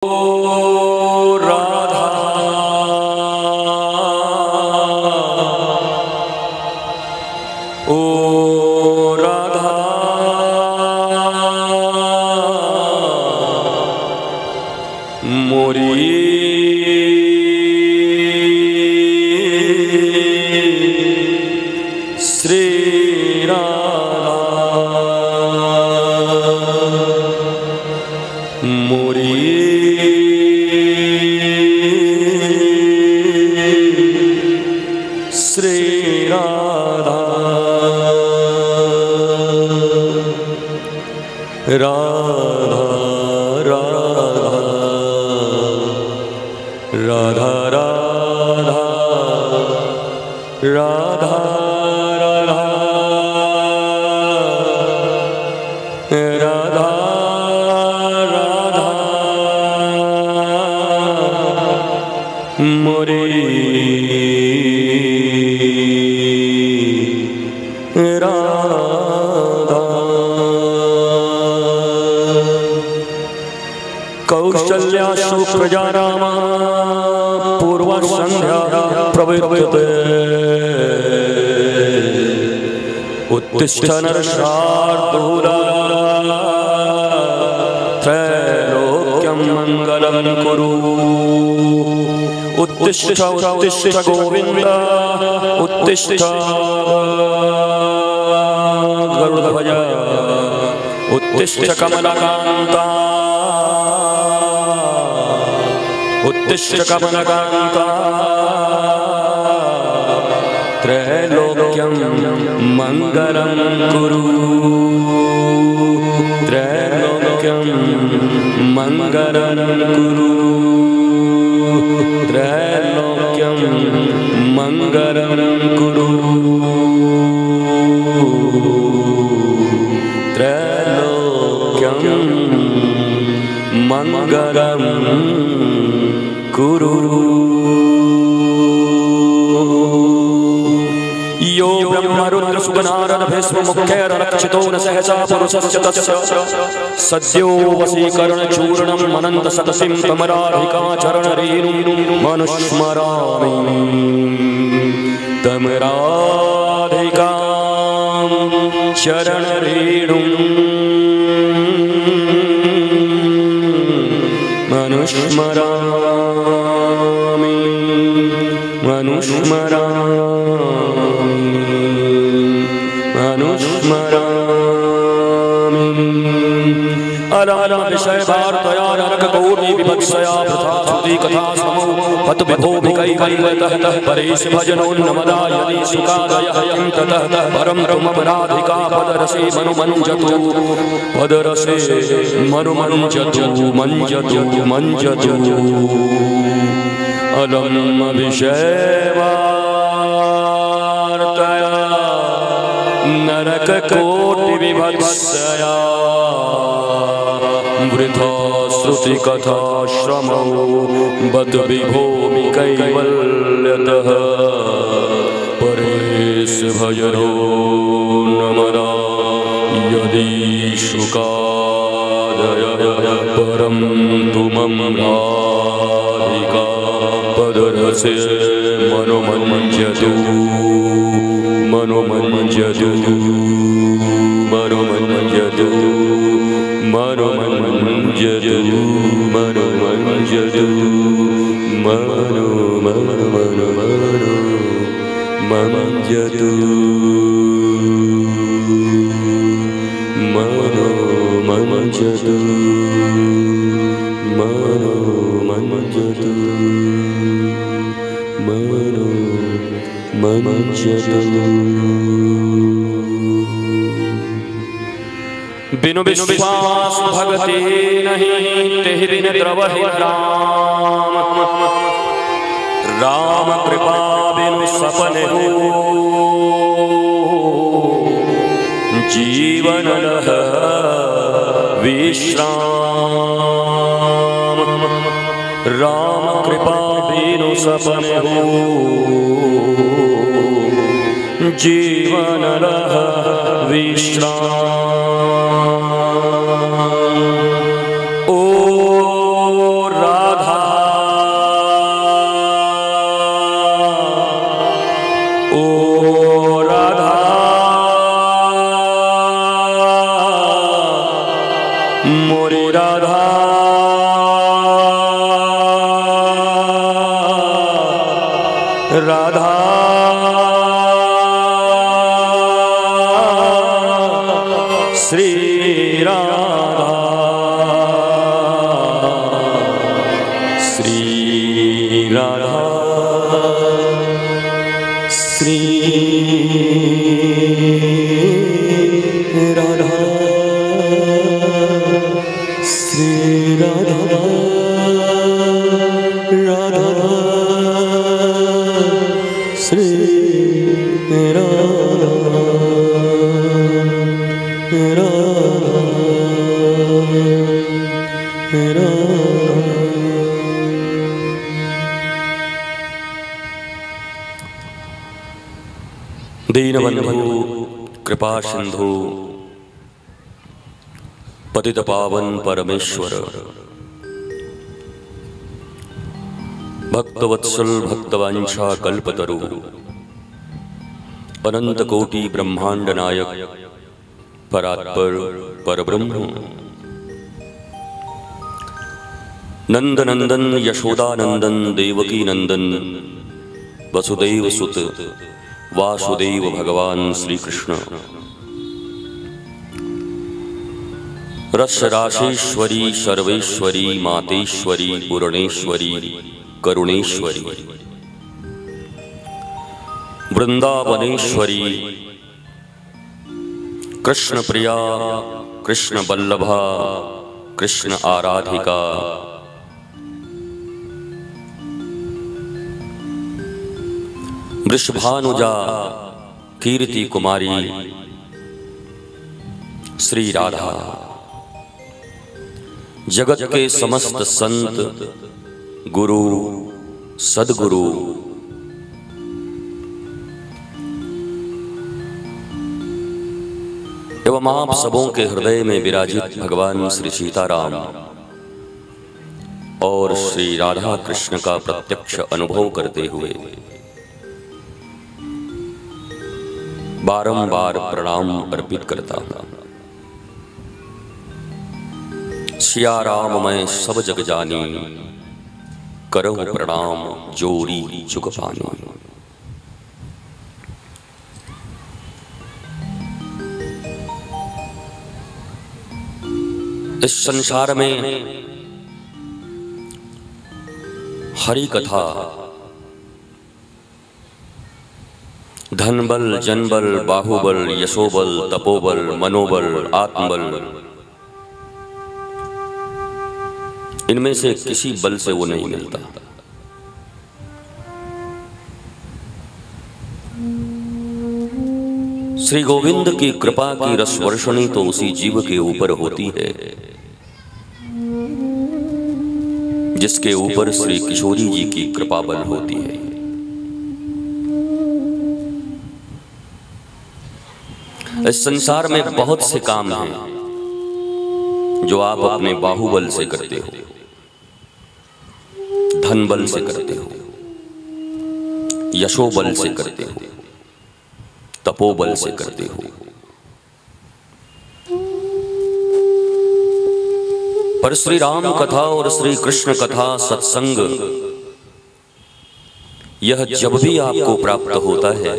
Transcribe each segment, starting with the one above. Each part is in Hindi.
राधा ओ राधा मोरी श्री राधा मोरी श्री राधा राधा राधा राधा राधा राधा राधा राधा मोरी राधा कौशल्याशु प्रजा राम पूर्व संध्या प्रवर्तते उत्तिष्ठ नरशार्दूला त्रैलोक्यं मंगलं कुरु उत्तिष्ठ उत्तिष्ठ गोविंद उत्तिष्ठ गरुड़ध्वज उत्तिष्ठ कमलकांता उत्तिष्ठ कमलकांता त्रैलोक्यं मंगलं कुरु त्रैलोक्यं मंगलं कुरु त्रैलोक्यं मंगलं कुरु त्रैलोक्यं मंगलं कुरु यो ब्रह्मरुद्र सुगनारद भस्म मुख्यैररक्षितो न सहसा पुरुषस्य तस्य सद्यो वशीकरण चूर्णम् अनंत सतसिं तमराधिका चरण रेणुं मनुस्मरामि तमराधिकां चरण रेणुं मनुस्मरामि मनुस्मरामि अलालम विषय वार्तया नरक कोटि विभत्सया प्रथा श्रुति कथा समो पत विभो विकैवल्यतः परेश भजनोन्नमदा यदि सुखादयः किं ततः परं मम राधिका पदरसे मनुमञ्जतु पदरसे मनुमञ्जतु मञ्जतु मञ्जतु अलम विषय वार्तया नरक कोटि विभत्सया वृथा श्रुति कथा श्रमो बद विभो कैवल्यतः परेश भजनो नमदा यदि शुकादय परं तु मम राधिका पदरसे मनोमञ्जतु मनोमञ्जतु मनोमञ्जतु मनोमञ्जतु मनोमञ्जतु मनो मनो मनो मञ्जतु मनो मञ्जतु मनो मञ्जतु मनो मञ्जतु बिनु विश्वास भगति नहीं तेहि बिन द्रवहि राम राम कृपा बिनु सपने हो जीवन लह विश्राम राम कृपा बिनु सपने हो जीवन लह विश्राम ओ राधा श्री राधा श्री राधा श्री राधा श्री राधा राधा श्री दीनबंधु कृपा सिंधु पतित पावन परमेश्वर भक्तवत्सल भक्तवांछा कल्पतरु अनंत कोटि ब्रह्मांड नायक परात्पर परब्रह्म नंद नंदन यशोदानंदन देवकी नंदन वसुदेव सुत वासुदेव भगवान श्री कृष्ण रस राशेश्वरी सर्वेश्वरी मातेश्वरी पूर्णेश्वरी करुणेश्वरी वृंदावनेश्वरी कृष्ण प्रिया कृष्ण बल्लभा कृष्ण आराधिका वृषभानुजा कीर्ति कुमारी श्री राधा जगत के समस्त संत गुरु सद्गुरु एवं आप सबों के हृदय में विराजित भगवान श्री सीताराम और श्री राधा कृष्ण का प्रत्यक्ष अनुभव करते हुए बारंबार प्रणाम अर्पित करता हूं। सिया राम मैं सब जग जानी करहु प्रणाम जोड़ी जुग पानी। इस संसार में हरि कथा धन बल जनबल बाहुबल यशोबल तपोबल मनोबल आत्मबल इनमें से किसी बल से वो नहीं मिलता। श्री गोविंद की कृपा की रसवर्षणी तो उसी जीव के ऊपर होती है जिसके ऊपर श्री किशोरी जी की कृपा बल होती है। इस संसार में बहुत से काम हैं जो आप अपने बाहुबल से करते हो, धन बल से करते हो, यशोबल से करते हो, तपोबल से करते हो। पर श्री राम कथा और श्री कृष्ण कथा सत्संग यह जब भी आपको प्राप्त होता है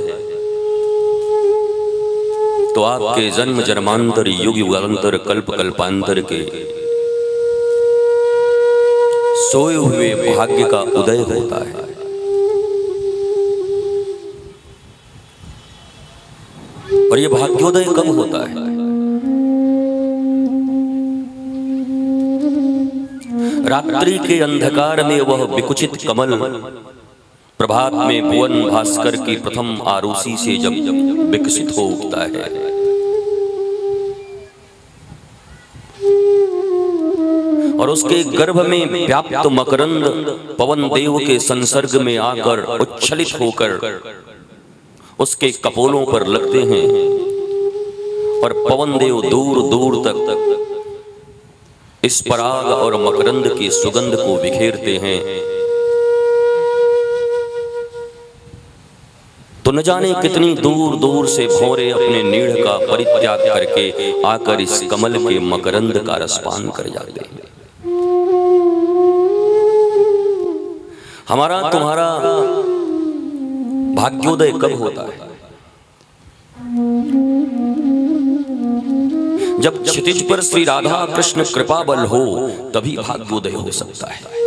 तो आपके जन्म जन्मांतर युग युगांतर कल्प कल्पांतर के सोए हुए भाग्य का उदय होता है। और ये भाग्योदय कब होता है? रात्रि के अंधकार में वह विकुचित कमल प्रभात में भुवन भास्कर की प्रथम आरुषि से जब विकसित हो उठता है और उसके गर्भ में व्याप्त मकरंद पवन देव के संसर्ग में आकर उच्छलित होकर उसके कपोलों पर लगते हैं और पवन देव दूर दूर तक इस पराग और मकरंद की सुगंध को बिखेरते हैं। तो न जाने कितनी दूर दूर से भौरे अपने नीड़ का परित्याग करके आकर इस कमल के मकरंद का रसपान कर जाते हैं। हमारा तुम्हारा भाग्योदय कब होता है? जब क्षितिज पर श्री राधा कृष्ण कृपा बल हो, तभी भाग्योदय हो सकता है।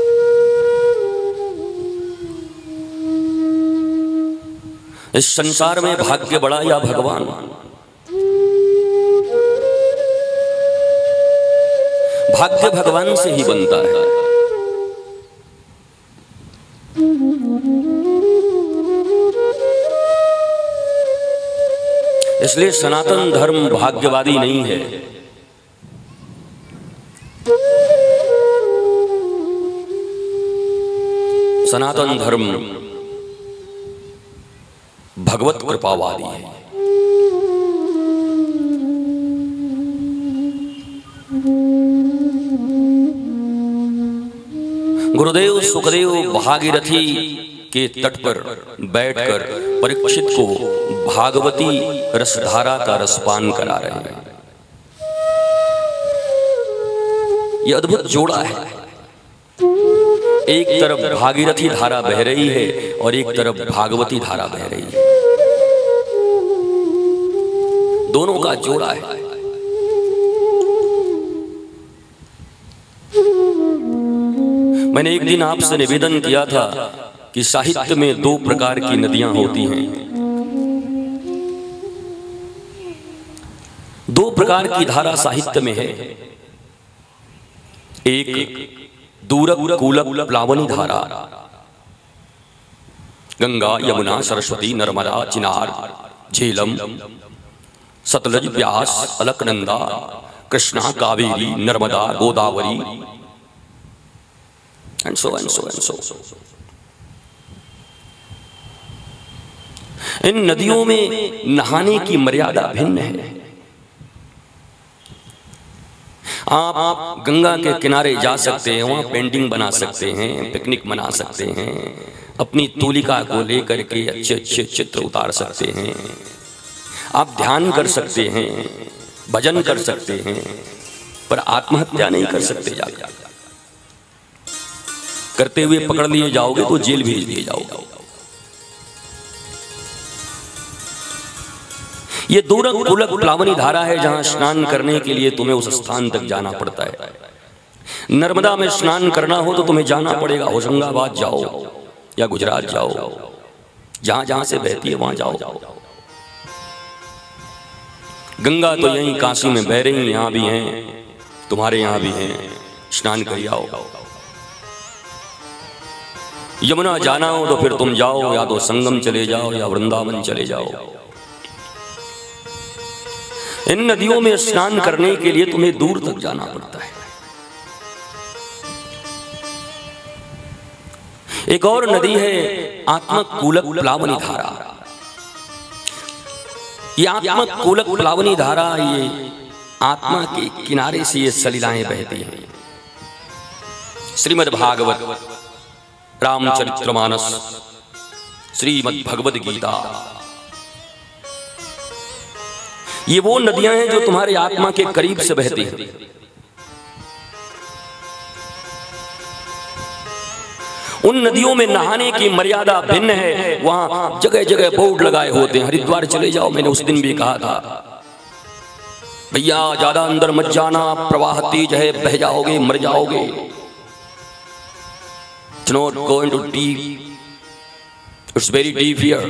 इस संसार में भाग्य बड़ा या भगवान? भाग्य भगवान से ही बनता है। इसलिए सनातन धर्म भाग्यवादी नहीं है। सनातन धर्म भगवत कृपावादी है। गुरुदेव सुखदेव भागीरथी के तट पर बैठकर परीक्षित को भागवती रसधारा का रसपान करा रहे हैं। यह अद्भुत जोड़ा है। एक तरफ भागीरथी धारा बह रही है और एक तरफ भागवती धारा बह रही है। दोनों का जोड़ा है। मैंने एक दिन आपसे निवेदन किया था कि साहित्य में दो प्रकार की नदियां होती हैं। दो प्रकार की धारा साहित्य में है। एक दूरक कूलक प्लावनी धारा, गंगा यमुना सरस्वती नर्मदा चिनार झेलम सतलज व्यास Alaknanda Krishna Kaveri Narmada Godavari and so and so and so। इन नदियों में नहाने की मर्यादा भिन्न है। आप गंगा के किनारे जा सकते हैं, वहां पेंटिंग बना सकते हैं, पिकनिक मना सकते हैं, अपनी तूलिका को लेकर के अच्छे अच्छे चित्र उतार सकते हैं, आप ध्यान कर सकते हैं, भजन कर सकते हैं, पर आत्महत्या नहीं कर सकते। जाकर करते हुए पकड़ लिए जाओगे तो जेल भेज दिए जाओगे। ये दूरक कूलक प्लावनी धारा है जहां स्नान करने के लिए तुम्हें उस स्थान तक जाना पड़ता है। नर्मदा में स्नान करना हो तो तुम्हें जाना पड़ेगा, होशंगाबाद जाओ या गुजरात जाओ, जहां जहां से बहती है वहां जाओ। गंगा तो यहीं काशी में बह रही, यहां भी हैं, तुम्हारे यहां भी हैं, स्नान कर आओ। यमुना जाना हो तो फिर तुम जाओ, या तो संगम चले जाओ या वृंदावन चले जाओ। इन नदियों में स्नान करने के लिए तुम्हें दूर तक जाना पड़ता है। एक और नदी है आत्मक कूलक प्लावनी धारा। ये आत्मक कूलक प्लावनी धारा, ये आत्मा के किनारे से ये सलिलाएं बहती हैं। श्रीमद् भागवत, रामचरितमानस, श्रीमद् भगवद गीता, ये वो नदियां हैं जो तुम्हारे आत्मा के करीब से बहती हैं। उन नदियों में नहाने की मर्यादा भिन्न है। वहां जगह जगह बोर्ड लगाए होते हैं, हरिद्वार चले जाओ, मैंने उस दिन भी कहा था भैया ज्यादा अंदर मत जाना, प्रवाह तेज है, बह जाओगे, मर जाओगे। It's not going to deep, it's very deep here।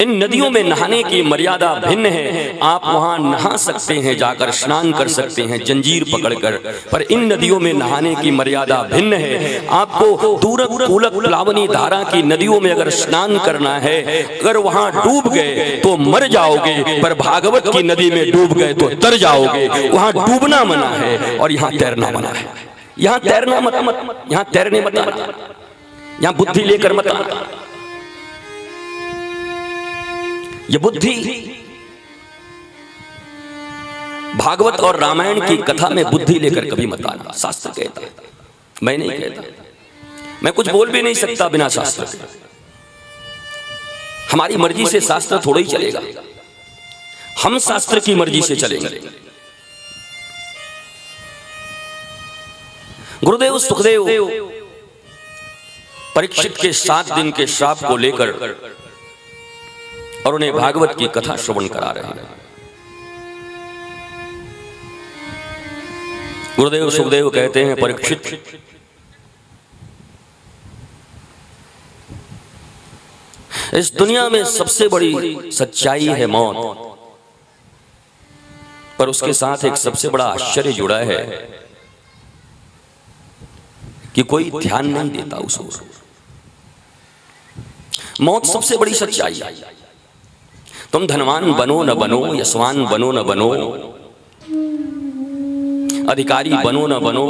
इन नदियों में नहाने की मर्यादा भिन्न है। आप वहां नहा सकते हैं, जाकर स्नान कर सकते हैं जंजीर पकड़कर, पर इन नदियों में नहाने की मर्यादा भिन्न है। आपको दूरक कूलक प्लावनी धारा की नदियों में अगर स्नान करना है, अगर वहां डूब गए तो मर जाओगे, पर भागवत की नदी में डूब गए तो तर जाओगे। वहां डूबना मना है और यहाँ तैरना मना है। यहाँ तैरना मत, यहाँ तैरने मत, यहाँ बुद्धि लेकर मत। ये बुद्धि भागवत और रामायण की कथा में बुद्धि लेकर कभी मत आना। शास्त्र कहता है, मैं नहीं कहता। मैं कुछ बोल भी नहीं सकता बिना शास्त्र के। हमारी मर्जी से शास्त्र थोड़ा ही चलेगा, हम शास्त्र की मर्जी से चलेंगे। गुरुदेव सुखदेव परीक्षित के 7 दिन के श्राप को लेकर और उन्हें भागवत की कथा श्रवण करा रहे हैं। गुरुदेव सुखदेव कहते हैं, परीक्षित, इस दुनिया में सबसे बड़ी सच्चाई है मौत, पर उसके साथ एक सबसे बड़ा आश्चर्य जुड़ा है कि कोई ध्यान नहीं देता उस ओर। मौत सबसे बड़ी सच्चाई है। तुम धनवान बनो न बनो, यशवान बनो न बनो, अधिकारी बनो न बनो,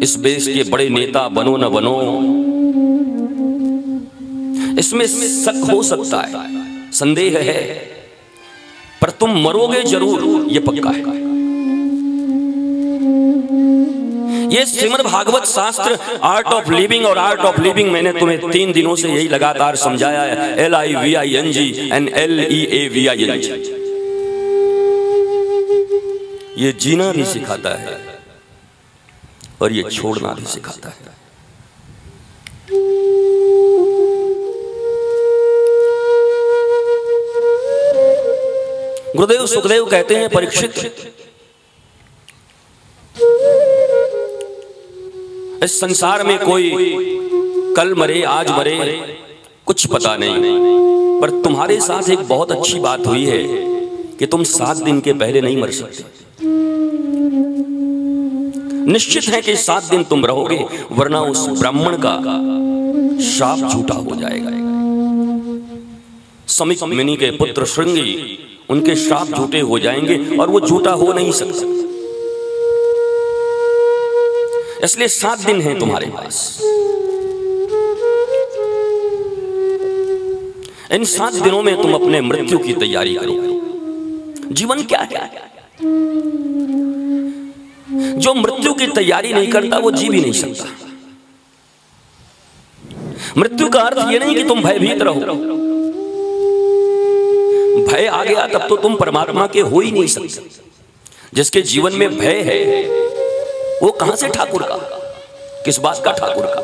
इस देश के बड़े नेता बनो न बनो, इसमें शक हो सकता है, संदेह है, पर तुम मरोगे जरूर, ये पक्का है। ये श्रीमद् भागवत शास्त्र आर्ट ऑफ लिविंग और आर्ट ऑफ लिविंग मैंने तुम्हें 3 दिनों से यही लगातार समझाया है। LIVING and LEAVING। ये जीना भी सिखाता है और ये छोड़ना भी सिखाता है। गुरुदेव सुखदेव कहते हैं, परीक्षित, इस संसार में कोई कल मरे आज मरे कुछ पता नहीं, पर तुम्हारे साथ एक बहुत अच्छी बात हुई है कि तुम 7 दिन के पहले नहीं मर सकते। निश्चित है कि 7 दिन तुम रहोगे, वरना उस ब्राह्मण का श्राप झूठा हो जाएगा। समिक मुनि के पुत्र श्रृंगी, उनके श्राप झूठे हो जाएंगे और वो झूठा हो नहीं सकता। इसलिए 7 दिन हैं तुम्हारे पास। इन 7 दिनों में तुम अपने मृत्यु की तैयारी करो। जीवन क्या है? जो मृत्यु की तैयारी नहीं करता वो जी भी नहीं सकता। मृत्यु का अर्थ ये नहीं कि तुम भयभीत रहो। भय आ गया तब तो तुम परमात्मा के हो ही नहीं सकते। जिसके जीवन में भय है वो कहां से ठाकुर का? किस बात का ठाकुर का?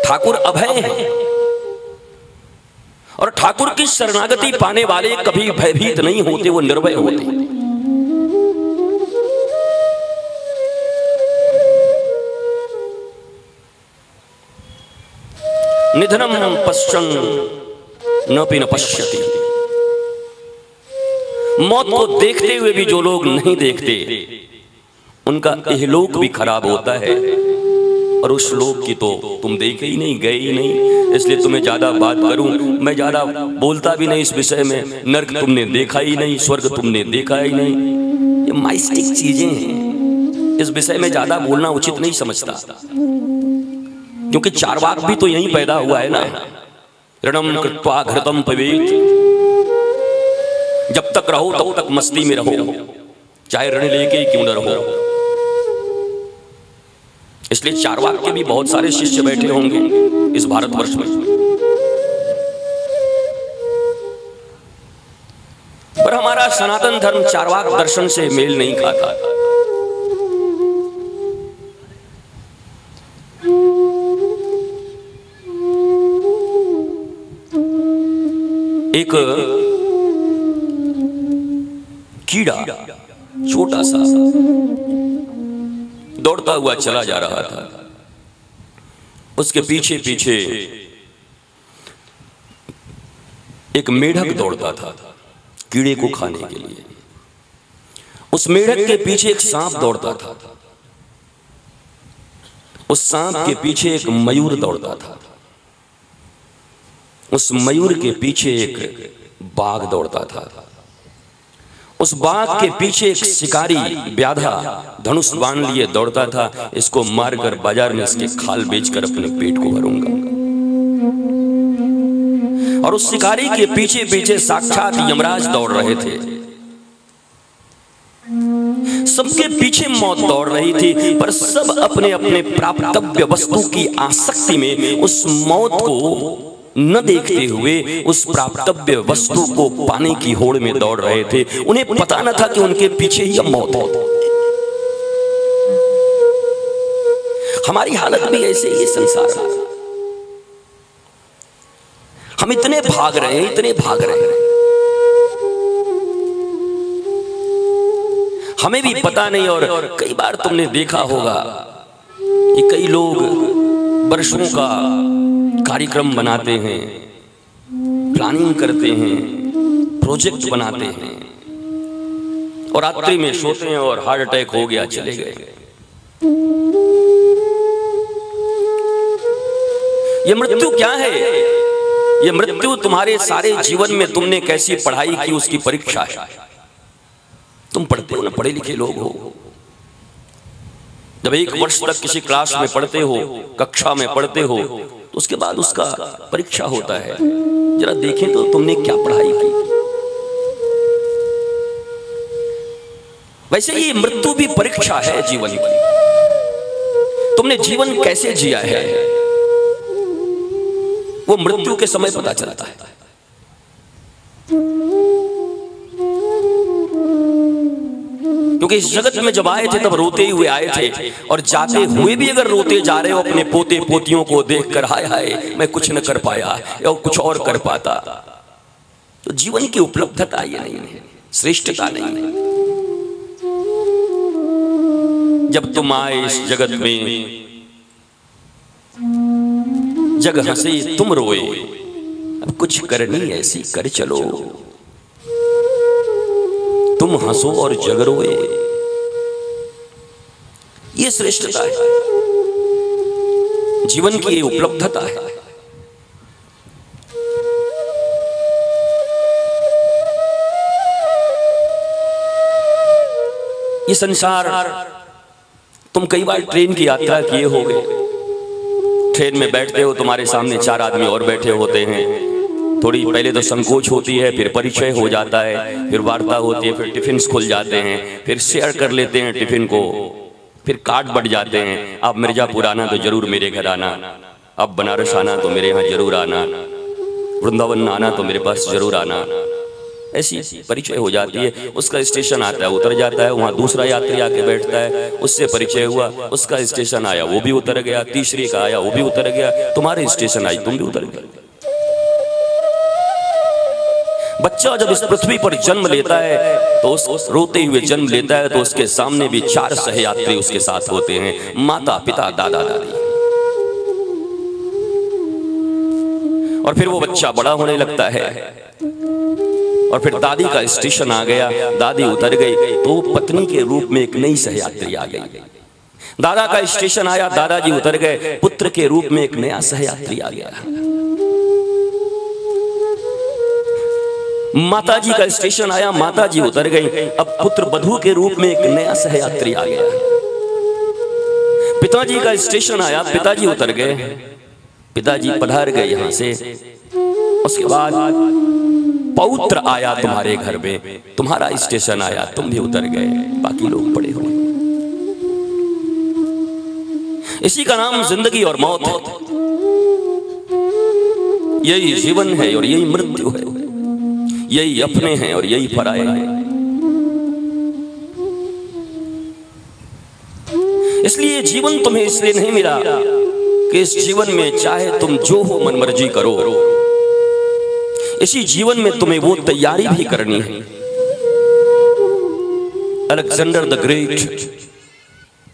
ठाकुर अभय है, और ठाकुर की शरणागति पाने वाले कभी भयभीत नहीं होते, वो निर्भय होते। निधनम पश्यन् नपि न पश्यति। मौत को देखते हुए भी जो लोग नहीं देखते, उनका इहलोक भी खराब होता है, और उस लोक की तो तुम देखे ही नहीं, गए ही नहीं। इसलिए तुम्हें ज्यादा बात करूं, मैं ज्यादा बोलता भी नहीं इस विषय में। नरक तुमने देखा ही नहीं, स्वर्ग तुमने देखा ही नहीं, ये माइस्टिक चीजें हैं। इस विषय में ज्यादा बोलना उचित नहीं समझता, क्योंकि चार्वाक भी तो यहीं पैदा हुआ है ना। ऋणम कृत्वा घृतम पवेत। जब तक रहो तब तक मस्ती में रहो, चाहे ऋण लेके क्यों न रहो। इसलिए चार्वाक के भी बहुत सारे शिष्य बैठे होंगे इस भारतवर्ष में, पर हमारा सनातन धर्म चार्वाक दर्शन से मेल नहीं खाता। एक कीड़ा छोटा सा दौड़ता हुआ चला जा रहा था। उसके पीछे पीछे एक मेढक दौड़ता था कीड़े को खाने के लिए। उस मेढक के पीछे एक सांप दौड़ता था। उस सांप के पीछे एक मयूर दौड़ता था। उस मयूर के पीछे एक बाघ दौड़ता था। उस बाघ के पीछे एक शिकारी व्याधा धनुष बाण लिए दौड़ता था। इसको मारकर बाजार में इसके खाल बेचकर अपने पेट को भरूंगा। और उस शिकारी के पीछे पीछे साक्षात यमराज दौड़ रहे थे। सबके पीछे मौत दौड़ रही थी, पर सब अपने अपने प्राप्तव्य वस्तु की आसक्ति में उस मौत को न देखते हुए उस प्राप्तव्य वस्तु को पाने की होड़ में दौड़ रहे थे। उन्हें पता न था कि उनके पीछे ही मौत है। हमारी हालत भी ऐसे ही संसार है। हम इतने भाग रहे हैं, इतने भाग रहे हैं, हमें भी पता नहीं। और कई बार तुमने देखा होगा कि कई लोग वर्षों का कार्यक्रम बनाते हैं, प्लानिंग करते हैं, प्रोजेक्ट बनाते हैं और रात्रि में सोते हैं और हार्ट अटैक हो गया, चले गए। ये मृत्यु क्या है? ये मृत्यु तुम्हारे सारे जीवन में तुमने कैसी पढ़ाई की उसकी परीक्षा है। तुम पढ़ते हो ना, पढ़े लिखे लोग हो, जब 1 वर्ष तक किसी क्लास में पढ़ते हो, कक्षा में पढ़ते हो, तो उसके बाद उसका परीक्षा होता है। जरा देखें तो तुमने क्या पढ़ाई की। वैसे ये मृत्यु भी परीक्षा है जीवन की। तुमने जीवन कैसे जिया है वो मृत्यु के समय पता चलता है। क्योंकि इस जगत में जब आए थे तब रोते हुए आए थे, और जाते हुए भी अगर रोते जा रहे हो अपने पोते पोतियों को देखकर, हाय हाय मैं कुछ न कर पाया या कुछ और कर पाता, तो जीवन की उपलब्धता ये नहीं है, श्रेष्ठता नहीं है। जब तुम आए इस जगत में, जग हंसे तुम रोए, अब कुछ करनी ऐसी कर चलो, तुम हंसो और जग रोए, ये श्रेष्ठता है, जीवन की ये उपलब्धता है। ये संसार, तुम कई बार ट्रेन की यात्रा किए होगे, ट्रेन में बैठते हो, तुम्हारे सामने 4 आदमी और बैठे होते हैं, थोड़ी पहले तो संकोच होती है, फिर परिचय हो जाता है, फिर वार्ता होती है, फिर टिफिन खुल जाते हैं, फिर शेयर कर लेते हैं टिफिन को, फिर कार्ड बढ़ जाते हैं। अब मिर्जापुर आना तो जरूर मेरे घर आना, अब बनारस आना तो मेरे यहाँ जरूर आना, वृंदावन आना तो मेरे पास जरूर आना, ऐसी परिचय हो जाती है। उसका स्टेशन आता है, उतर जाता है, वहाँ दूसरा यात्री आके बैठता है, उससे परिचय हुआ, उसका स्टेशन आया, वो भी उतर गया, तीसरे का आया, वो भी उतर गया, तुम्हारे स्टेशन आई, तुम भी उतर गए। बच्चा जब इस पृथ्वी पर जन्म लेता है तो उस रोते हुए जन्म लेता है, तो उसके सामने भी 4 सहयात्री उसके साथ होते हैं, माता पिता दादा दादी। और फिर वो बच्चा बड़ा होने लगता है, और फिर दादी का स्टेशन आ गया, दादी उतर गई, तो पत्नी के रूप में एक नई सहयात्री आ गई। दादा का स्टेशन आया, दादाजी उतर गए, पुत्र के रूप में एक नया सहयात्री आ गया। माताजी का स्टेशन आया, माताजी उतर गई, अब पुत्र वधू के रूप में एक नया सहयात्री आ गया। पिताजी का स्टेशन आया, पिताजी उतर गए, पिताजी पधार गए यहां से। उसके बाद पौत्र आया तुम्हारे घर में, तुम्हारा स्टेशन आया, तुम भी उतर गए, बाकी लोग पड़े हुए। इसी का नाम जिंदगी और मौत है, यही जीवन है और यही मृत्यु है, यही अपने हैं और यही पराए हैं। इसलिए जीवन तुम्हें इसलिए नहीं मिला कि इस जीवन में चाहे तुम जो हो मन मर्जी करो, इसी जीवन में तुम्हें वो तैयारी भी करनी है। अलेक्जेंडर द ग्रेट,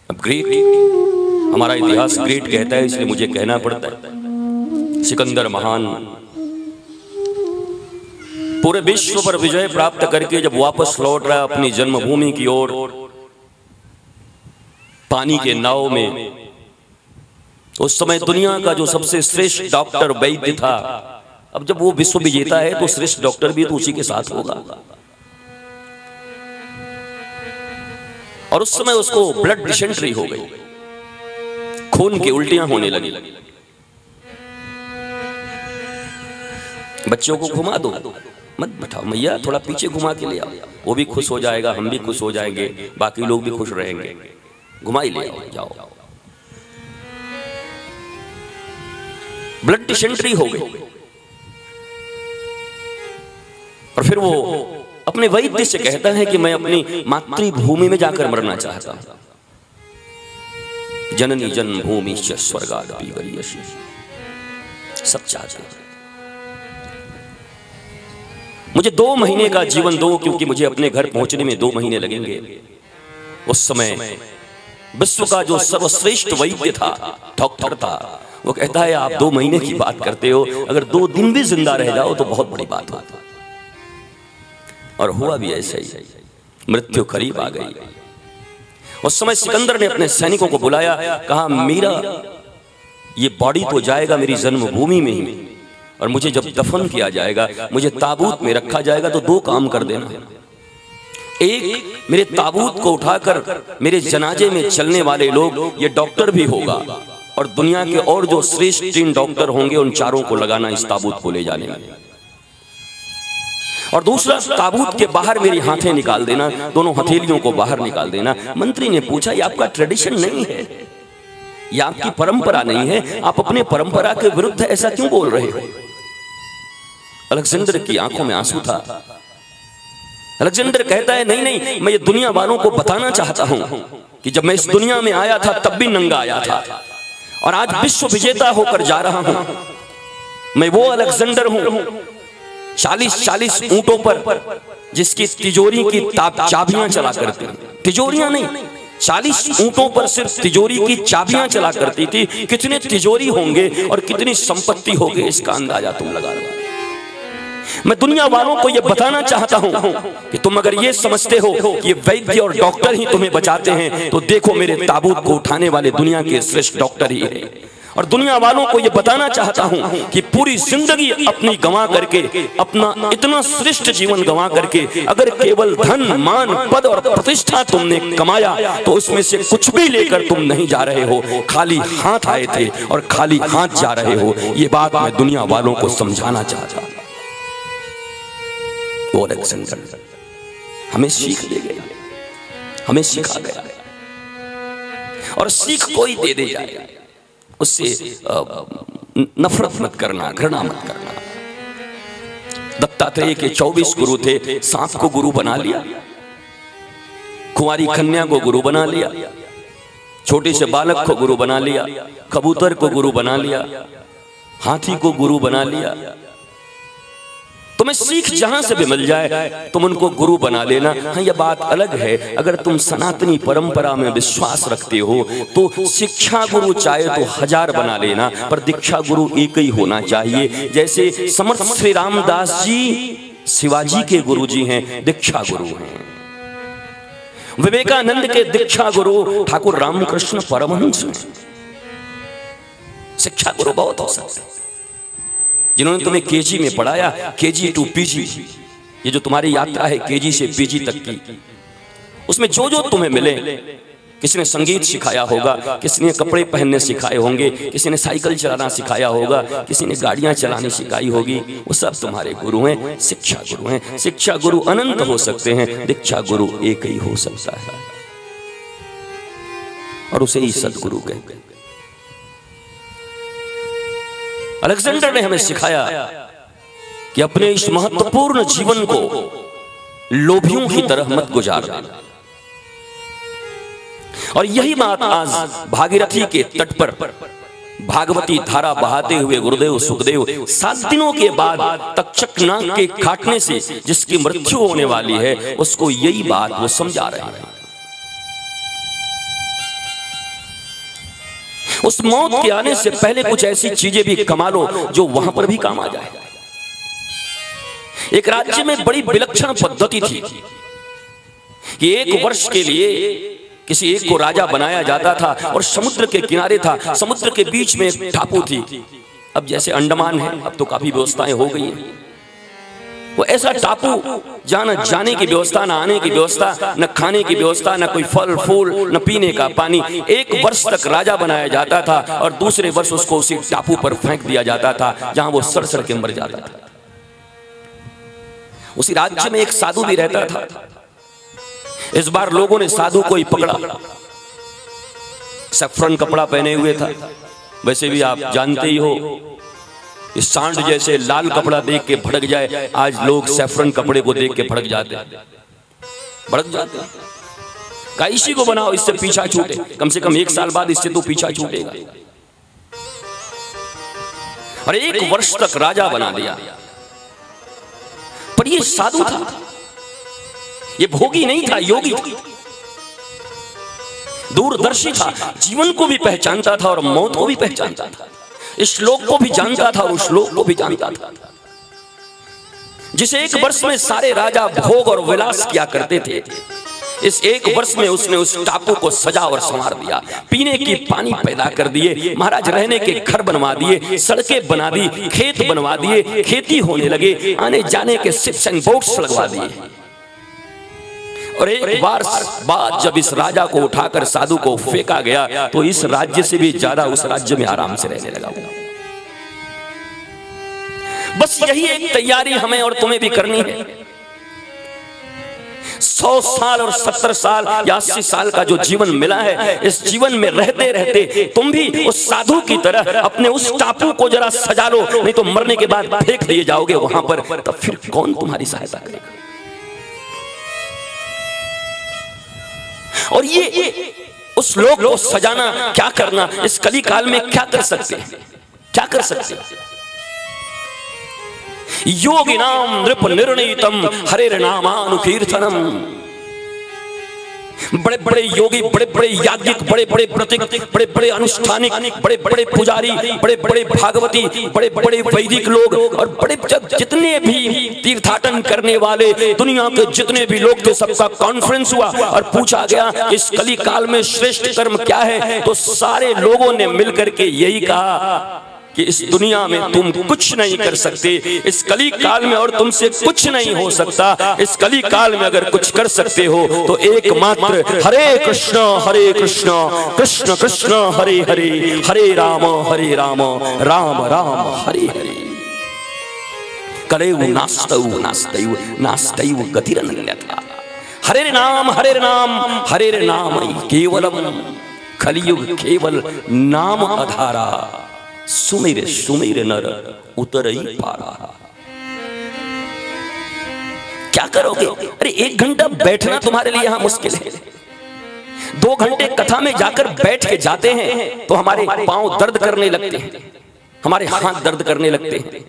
अब ग्रेट हमारा इतिहास ग्रेट कहता है इसलिए मुझे कहना पड़ता है, सिकंदर महान पूरे विश्व पर विजय प्राप्त करके जब वापस लौट रहा अपनी जन्मभूमि की ओर, पानी के नाव में, उस समय दुनिया का जो सबसे श्रेष्ठ डॉक्टर वैद्य था, अब जब वो विश्व विजेता है तो श्रेष्ठ डॉक्टर भी तो उसी के साथ होगा। और उस समय उसको ब्लड डिसेंट्री हो गई, खून की उल्टियां होने लगी। बच्चों को घुमा दो, मत बैठाओ, मैया थोड़ा पीछे घुमा के ले आओ, वो भी खुश हो जाएगा, हम भी खुश हो जाएंगे, बाकी लोग भी खुश रहेंगे, घुमाई ले आओ, जाओ। ब्लड डिसेंट्री हो गई, और फिर वो अपने वैद्य से कहता है कि मैं अपनी मातृभूमि में जाकर मरना चाहता हूं। जननी जन्मभूमि स्वर्गादपि वरीयसी, सब चाहते हैं, मुझे 2 महीने का जीवन दो, क्योंकि मुझे अपने घर पहुंचने में 2 महीने लगेंगे। उस समय विश्व का जो सर्वश्रेष्ठ वैद्य था, डॉक्टर था, वो कहता है आप 2 महीने की बात करते हो, अगर 2 दिन भी जिंदा रह जाओ तो बहुत बड़ी बात हो। और हुआ भी ऐसे ही, मृत्यु करीब आ गई। उस समय सिकंदर ने अपने सैनिकों को बुलाया, कहा मेरा ये बॉडी तो जाएगा मेरी जन्मभूमि में ही, और मुझे जब दफन किया जाएगा, मुझे ताबूत में रखा जाएगा, तो 2 काम कर देना। एक, मेरे ताबूत को उठाकर मेरे जनाजे में चलने वाले लोग, ये डॉक्टर भी होगा, और दुनिया के और जो श्रेष्ठ 3 डॉक्टर होंगे उन चारों को लगाना इस ताबूत को ले जाने में। और दूसरा, ताबूत के बाहर मेरी हाथें निकाल देना, दोनों हथेलियों को बाहर निकाल देना। मंत्री ने पूछा, ये आपका ट्रेडिशन नहीं है, ये आपकी परंपरा नहीं है, आप अपने परंपरा के विरुद्ध ऐसा क्यों बोल रहे हो? अलेक्जेंडर की आंखों में आंसू था। अलेक्जेंडर कहता है, नहीं नहीं, मैं ये दुनिया वालों को बताना चाहता हूं कि जब मैं इस दुनिया में आया था तब भी नंगा आया था, और आज विश्व विजेता होकर जा रहा हूं। मैं वो अलेक्जेंडर हूं 40-40 ऊंटों पर, जिसकी तिजोरी की चाबियां चला करती, तिजोरियां नहीं, 40 ऊंटों पर सिर्फ तिजोरी की चाबियां चला करती थी। कितने तिजोरी होंगे और कितनी संपत्ति होगी, इसका अंदाजा तुम लगा लो। मैं दुनिया वालों को यह बताना चाहता हूं कि तुम अगर ये समझते हो कि ये वैद्य और डॉक्टर ही तुम्हें बचाते हैं, तो देखो मेरे ताबूत को उठाने वाले दुनिया के श्रेष्ठ डॉक्टर ही हैं। और दुनिया वालों को यह बताना चाहता हूं कि पूरी जिंदगी अपनी गंवा करके, अपना इतना श्रेष्ठ जीवन गंवा करके, अगर केवल धन, मान, पद और प्रतिष्ठा तुमने कमाया, तो उसमें से कुछ भी लेकर तुम नहीं जा रहे हो, खाली हाथ आए थे और खाली हाथ जा रहे हो। ये बात मैं दुनिया वालों को समझाना चाहता हूं। वो अलेक्जेंडर हमें सीख दे गया, हमें सिखा गया, और सीख कोई दे दे जाए उससे नफरत मत करना, घृणा मत करना। दत्तात्रेय के 24 गुरु थे, सांप को गुरु बना लिया, कुंवारी कन्या को गुरु बना लिया, छोटे से बालक को गुरु बना लिया, कबूतर को गुरु बना लिया, हाथी को गुरु बना लिया। तुम्हें सीख जहां से भी मिल जाए तुम उनको गुरु बना लेना। हाँ, यह बात अलग है, अगर तुम सनातनी परंपरा में विश्वास रखते हो तो शिक्षा गुरु चाहे तो 1000 बना लेना, पर दीक्षा गुरु एक ही होना चाहिए। जैसे समर्थ श्री रामदास जी शिवाजी के गुरु जी हैं, दीक्षा गुरु हैं। विवेकानंद के दीक्षा गुरु ठाकुर रामकृष्ण परमहंस हैं। शिक्षा गुरु बहुत हो सकते हैं, जिन्होंने तुम्हें केजी में पढ़ाया, केजी टू पीजी, ये जो तुम्हारी यात्रा है केजी से पीजी तक की, उसमें जो जो तुम्हें मिले, किसी ने संगीत सिखाया होगा, किसी ने कपड़े पहनने सिखाए होंगे, किसी ने साइकिल चलाना सिखाया होगा, किसी ने गाड़ियां चलानी सिखाई होगी, वो सब तुम्हारे गुरु हैं, शिक्षा गुरु हैं। शिक्षा गुरु अनंत हो सकते हैं, दीक्षा गुरु एक ही हो सकता है, और उसे ही सदगुरु कहते हैं। अलेक्जेंडर ने हमें सिखाया कि अपने इस महत्वपूर्ण जीवन को लोभियों की तरह मत गुजारना। और यही बात आज भागीरथी के तट पर भागवती धारा बहाते हुए गुरुदेव सुखदेव 7 दिनों के बाद तक्षकनाग के काटने से जिसकी मृत्यु होने वाली है, उसको यही बात वो समझा रहे हैं। उस मौत के आने से पहले कुछ ऐसी चीजें भी कमा लो जो वहां पर भी काम आ जाए। एक राज्य में बड़ी विलक्षण पद्धति थी कि 1 वर्ष के लिए किसी एक को राजा बनाया जाता था, और समुद्र के किनारे था, समुद्र के बीच में एक टापू थी। अब जैसे अंडमान है, अब तो काफी व्यवस्थाएं हो गई हैं, वो ऐसा टापू जहां न जाने की व्यवस्था, न आने की व्यवस्था, न खाने की व्यवस्था, न कोई फल फूल, न पीने का पानी। 1 वर्ष तक राजा बनाया जाता था और दूसरे वर्ष उसको उसी टापू पर फेंक दिया जाता था जहां वो सड़ के मर जाता था। उसी राज्य में एक साधु भी रहता था। इस बार लोगों ने साधु को ही पकड़ा, सैफरन कपड़ा पहने हुए था। वैसे भी आप जानते ही हो, इस सांड जैसे लाल कपड़ा देख के भड़क जाए, आज लोग सैफरन कपड़े को देख के भड़क जाते हैं। का इसी को बनाओ, इससे पीछा छूटे, कम से कम 1 साल बाद इससे तो पीछा छूटेगा। और 1 वर्ष तक राजा बना दिया। पर ये साधु था, ये भोगी नहीं था, योगी था, दूरदर्शी था, जीवन को भी पहचानता था और मौत को भी पहचानता था, इस श्लोक को भी जानता था और उस श्लोक को भी जानता था। जिस एक वर्ष में सारे राजा भोग और विलास किया करते थे, इस एक वर्ष में उसने उस टापू को सजा और संवार दिया, पीने की पानी पैदा कर दिए, महाराज रहने के घर बनवा दिए, सड़कें बना दी, खेत बनवा दिए, खेती होने लगे, आने जाने के शिप्स एंड बोट्स लगवा दिए। और एक बार बाद जब इस राजा को उठाकर साधु को फेंका गया तो इस राज्य से भी ज्यादा उस राज्य में आराम से रहने लगा। बस यही एक तैयारी हमें और तुम्हें भी करनी है। 100 साल और 70 साल या 80 साल का जो जीवन मिला है, इस जीवन में रहते रहते तुम भी उस साधु की तरह अपने उस टापू को जरा सजा लो, नहीं तो मरने के बाद फेंक दिए जाओगे वहां पर, तब फिर कौन तुम्हारी सहायता करेगा। और ये उस लोक को सजाना, क्या करना, इस कली काल में क्या कर सकते हैं, क्या कर सकते हैं। योगिनाम नृप निर्णीतम हरेर नामानुकीर्तनम। बड़े बड़े योगी, बड़े बड़े याज्ञिक, बड़े बड़े व्रतिक, बड़े बड़े अनुष्ठानिक, बड़े बड़े पुजारी, बड़े बड़े भागवती, बड़े बड़े वैदिक लोग और बड़े जितने भी तीर्थाटन करने वाले दुनिया के जितने भी लोग थे, सबका कॉन्फ्रेंस हुआ और पूछा गया इस कली काल में श्रेष्ठ कर्म क्या है। तो सारे लोगों ने मिलकर के यही कहा कि इस दुनिया में तुम कुछ नहीं कर सकते, इस कली काल में और तुमसे कुछ नहीं हो सकता। इस कली काल में अगर कुछ कर सकते हो तो एकमात्र हरे कृष्ण कृष्ण कृष्ण हरे हरे, हरे राम राम राम हरे हरे। कलेव नास्तौ नास्तैव नास्तैव गतिरन्यथा। हरे नाम हरे नाम केवलम, कलियुग केवल नाम आधारा, सुमिर सुमिर नर उतरई पारा। क्या करोगे? अरे 1 घंटा बैठना तुम्हारे लिए यहां मुश्किल है, 2 घंटे कथा में जाकर बैठ के जाते हैं तो हमारे पांव दर्द करने लगते हैं, हमारे हाथ दर्द करने लगते हैं।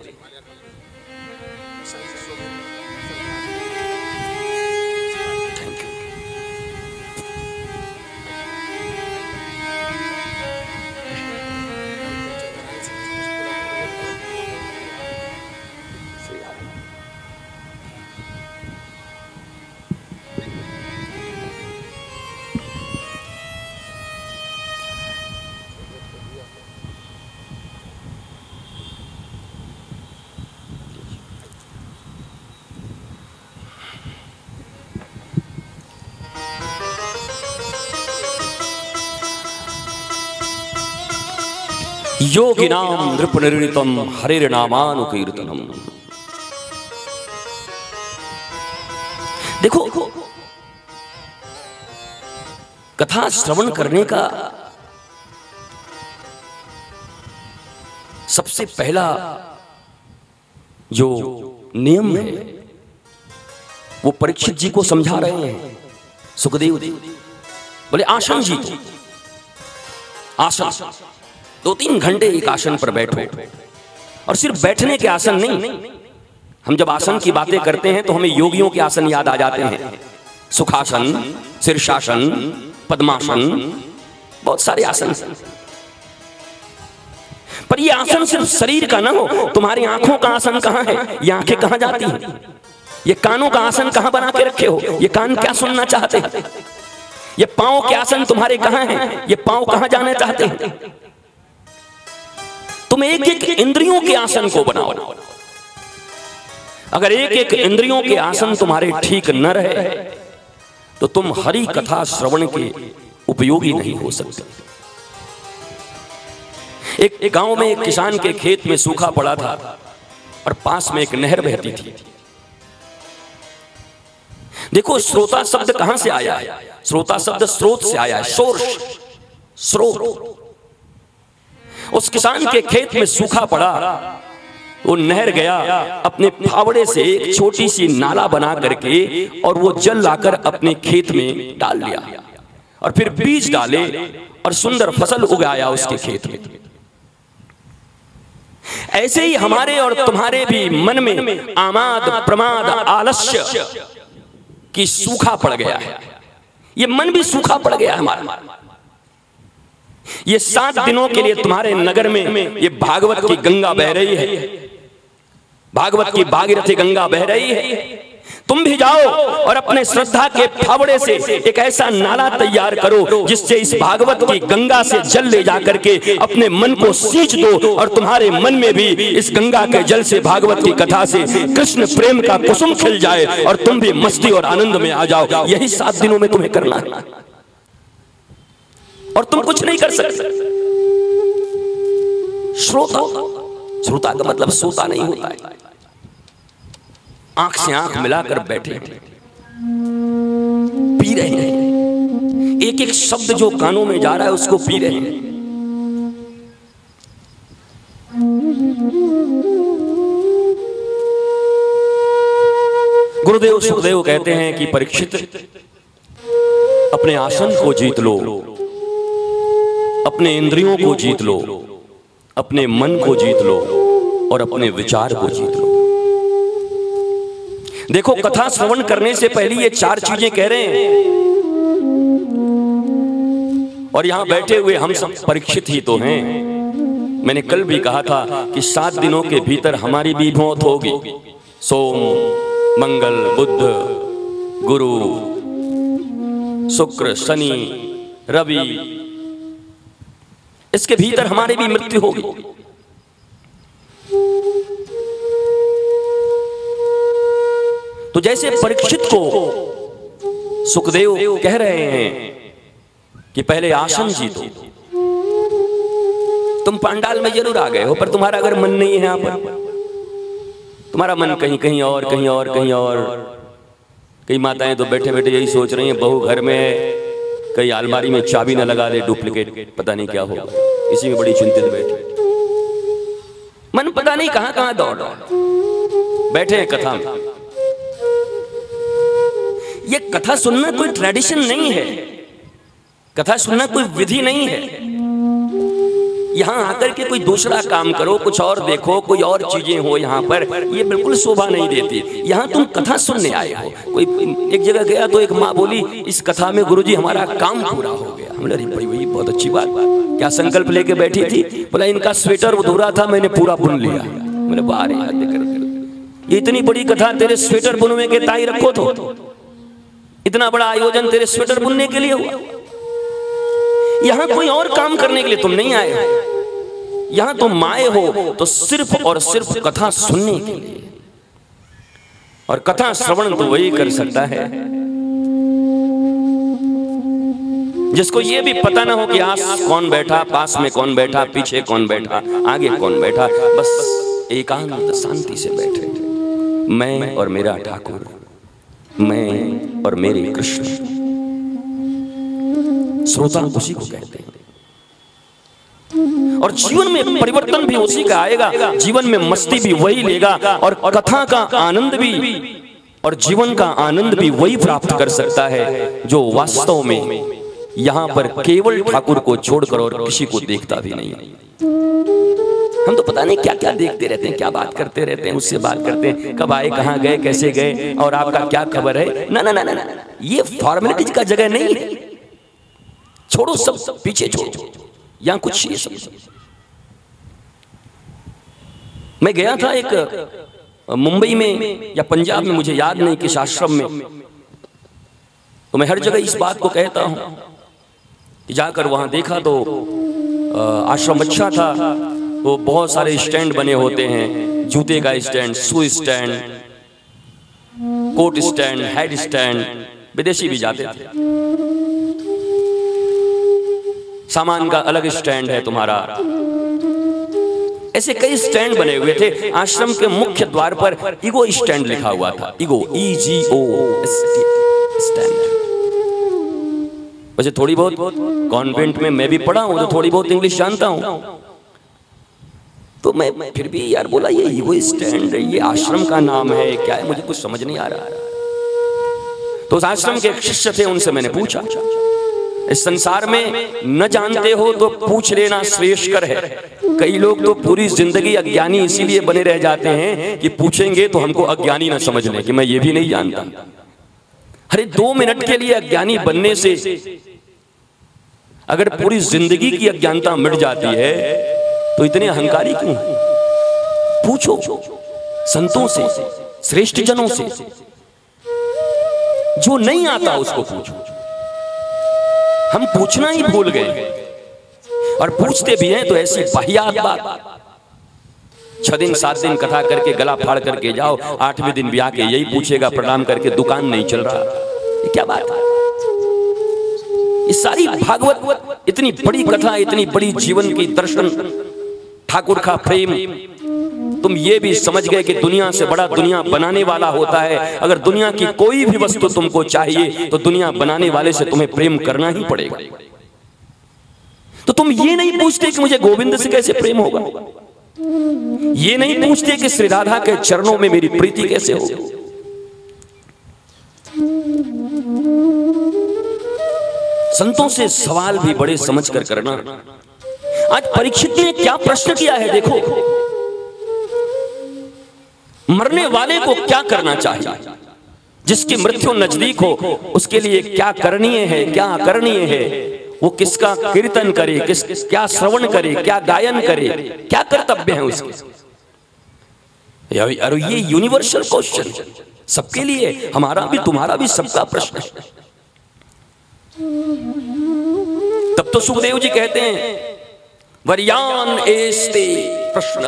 योगिनाम नृप निर्णीतम हरेर नामानुकीर्तनम। देखो, कथा श्रवण करने का सबसे पहला जो नियम है वो परीक्षित जी को समझा रहे हैं सुखदेव जी। बोले आसन जीतो, आसन 2-3 घंटे एक आसन पर बैठो। और सिर्फ बैठने के आसन नहीं, हम जब आसन की बातें करते हैं तो हमें योगियों के आसन याद आ जाते हैं, सुखासन, शीर्षासन, पद्मासन, बहुत सारे आसन। पर ये आसन सिर्फ शरीर का ना हो। तुम्हारी आंखों का आसन कहाँ है? ये आंखें कहाँ जाती हैं? ये कानों का आसन कहाँ बना के रखे हो? ये कान क्या सुनना चाहते हैं? ये पांव के आसन तुम्हारे कहाँ हैं? ये पांव कहाँ जाना चाहते हैं? तुम एक एक इंद्रियों के आसन को बनाओ। अगर एक एक इंद्रियों के आसन तुम्हारे ठीक न रहे तो तुम हरि कथा श्रवण के उपयोगी नहीं हो सकते। एक गांव में एक किसान के खेत में सूखा पड़ा था और पास में एक नहर बहती थी। देखो, श्रोता शब्द कहां से आया है? श्रोता शब्द स्रोत से आया है, सोर्स, स्रोत। उस किसान के खेत में सूखा पड़ा, वो नहर गया, अपने फावड़े से एक छोटी सी नाला बना करके और वो जल लाकर अपने खेत में डाल लिया और फिर बीज डाले और सुंदर फसल उगाया उसके खेत में। ऐसे ही हमारे और तुम्हारे भी मन में आमाद, प्रमाद, आलस्य की सूखा पड़ गया है। ये मन भी सूखा पड़ गया है हमारा। ये 7 दिनों के लिए तुम्हारे नगर में ये भागवत की गंगा बह रही है, भागवत की भागीरथी गंगा बह रही है। तुम भी जाओ और अपने श्रद्धा के फावड़े से एक ऐसा नाला तैयार करो जिससे इस भागवत की गंगा से जल ले जाकर के अपने मन को सींच दो और तुम्हारे मन में भी इस गंगा के जल से, भागवत की कथा से कृष्ण प्रेम का कुसुम खिल जाए और तुम भी मस्ती और आनंद में आ जाओ। यही 7 दिनों में तुम्हें करना है और तुम कुछ नहीं कर सकते। श्रोता, श्रोता का मतलब सोता नहीं होता है। आंख से आंख मिलाकर बैठे पी रहे हैं, एक एक शब्द जो कानों में जा रहा है उसको पी रहे हैं। गुरुदेव सुखदेव कहते हैं कि परीक्षित, अपने आसन को जीत लो, अपने इंद्रियों को जीत लो, अपने मन को जीत लो और अपने विचार को जीत लो। देखो, कथा श्रवण करने से पहले ये 4 चीजें कह रहे हैं और यहां बैठे हुए हम सब परीक्षित ही तो हैं। मैंने कल भी कहा था कि 7 दिनों के भीतर हमारी भी मौत होगी। सोम, मंगल, बुध, गुरु, शुक्र, शनि, रवि, इसके भीतर हमारी भी मृत्यु होगी। तो जैसे परीक्षित को सुखदेव कह रहे हैं कि पहले आसन जीतो। तुम पांडाल में जरूर आ गए हो, पर तुम्हारा अगर मन नहीं है यहां पर, तुम्हारा मन कहीं कहीं और, कहीं और, कहीं और। कई माताएं तो बैठे बैठे यही सोच रही हैं, बहू घर में है, कहीं अलमारी में चाबी न लगा दे डुप्लीकेट, पता नहीं क्या होगा। इसी में बड़ी चिंतित बैठे, मन पता नहीं कहां कहां दौड़ बैठे हैं कथा में। ये कथा सुनना कोई ट्रेडिशन नहीं है, कथा सुनना कोई विधि नहीं है। यहां आकर के कोई दूसरा काम करो, कुछ और देखो, कोई और चीजें हो यहाँ पर, ये बिल्कुल शोभा नहीं देती। यहाँ तुम कथा सुनने आए हो। कोई एक जगह गया तो एक माँ बोली, इस कथा में गुरुजी हमारा काम पूरा हो गया। हमने अरे भाई वही बहुत अच्छी बात, क्या संकल्प लेके बैठी थी? बोला इनका स्वेटर अधूरा था, मैंने पूरा बुन लिया। मैंने बाहर ये इतनी बड़ी कथा तेरे स्वेटर बुनने के ताई रखो तो, इतना बड़ा आयोजन तेरे स्वेटर बुनने के लिए हुआ। यहां कोई और काम करने के लिए तुम नहीं आए, यहां तुम आए हो तो सिर्फ और सिर्फ कथा सुनने के लिए। और कथा श्रवण तो वही कर सकता है जिसको ये भी पता ना हो कि आस कौन बैठा, पास में कौन बैठा, पीछे कौन बैठा, आगे कौन बैठा। बस एकांत शांति से बैठे, मैं और मेरा ठाकुर, मैं और मेरे कृष्ण। श्रोता उसी को कहते हैं। और जीवन में परिवर्तन भी उसी का आएगा, जीवन में मस्ती भी वही लेगा और कथा का आनंद भी और जीवन का आनंद भी वही प्राप्त कर सकता है जो वास्तव में यहां पर केवल ठाकुर को छोड़कर और किसी को देखता भी नहीं। हम तो पता नहीं क्या क्या देखते रहते हैं, क्या बात करते रहते हैं, उससे बात करते हैं, कब आए, कहां गए, कैसे गए, और आपका क्या खबर है। ना ना ना ना, ये फॉर्मेलिटीज का जगह नहीं है। छोड़ो, सब पीछे छोड़ो, यहां कुछ ये सब। मैं गया था एक मुंबई में या पंजाब में, मुझे याद नहीं किस आश्रम में, तो मैं हर जगह इस बात को कहता हूं कि जाकर वहां देखा तो आश्रम अच्छा था। तो बहुत सारे स्टैंड बने होते हैं, जूते का stand, shoe stand, coat stand, head stand, विदेशी भी जाते थे। सामान का अलग स्टैंड है तुम्हारा। ऐसे कई स्टैंड बने हुए थे। आश्रम के मुख्य द्वार पर ईगो स्टैंड लिखा हुआ था, ईगो, EGO स्टैंड। वैसे थोड़ी बहुत कॉन्वेंट में मैं भी पढ़ा हूं, तो थोड़ी बहुत इंग्लिश जानता हूं। तो मैं फिर भी यार बोला, ये ईगो स्टैंड, ये आश्रम का नाम है क्या है, मुझे कुछ समझ नहीं आ रहा। तो उस आश्रम के एक शिष्य थे, उनसे मैंने पूछा, इस संसार में न जानते हो तो पूछ लेना श्रेष्ठकर है। कई लोग तो पूरी जिंदगी अज्ञानी इसीलिए बने रह जाते हैं कि पूछेंगे तो हमको अज्ञानी ना समझ लें कि मैं ये भी नहीं जानता। अरे 2 मिनट के लिए अज्ञानी बनने से अगर पूरी जिंदगी की अज्ञानता मिट जाती है तो इतने अहंकारी क्यों? पूछो संतों से, श्रेष्ठ जनों से, जो नहीं आता उसको पूछो। हम पूछना ही भूल गए और पूछते भी हैं तो ऐसी वाहियात बात। 6 दिन 7 दिन कथा करके गला फाड़ करके जाओ, 8वें दिन भी आके यही पूछेगा प्रणाम करके दुकान नहीं चल रहा। ये क्या बात है? ये सारी भागवत इतनी बड़ी कथा, इतनी बड़ी जीवन की दर्शन, ठाकुर का प्रेम। तुम ये भी समझ गए कि दुनिया से बड़ा दुनिया बनाने वाला होता है। अगर दुनिया की कोई भी वस्तु तुमको चाहिए तो दुनिया बनाने वाले से तुम्हें प्रेम करना ही पड़ेगा। तो तुम ये नहीं पूछते कि मुझे गोविंद से कैसे प्रेम होगा, ये नहीं पूछते कि श्री राधा के चरणों में मेरी प्रीति कैसे होगी। संतों से सवाल भी बड़े समझ कर करना। आज परीक्षित ने क्या प्रश्न किया है देखो, मरने वाले को क्या करना चाहिए, जिसकी मृत्यु नजदीक हो उसके लिए क्या करणीय है, क्या अकरणीय है, वो किसका कीर्तन करे, क्या श्रवण करे, क्या गायन करे, क्या कर्तव्य है उसके। अरे ये यूनिवर्सल क्वेश्चन सबके लिए, हमारा भी तुम्हारा भी सबका प्रश्न है। तब तो सुखदेव जी कहते हैं वर्यान एस्ते प्रश्न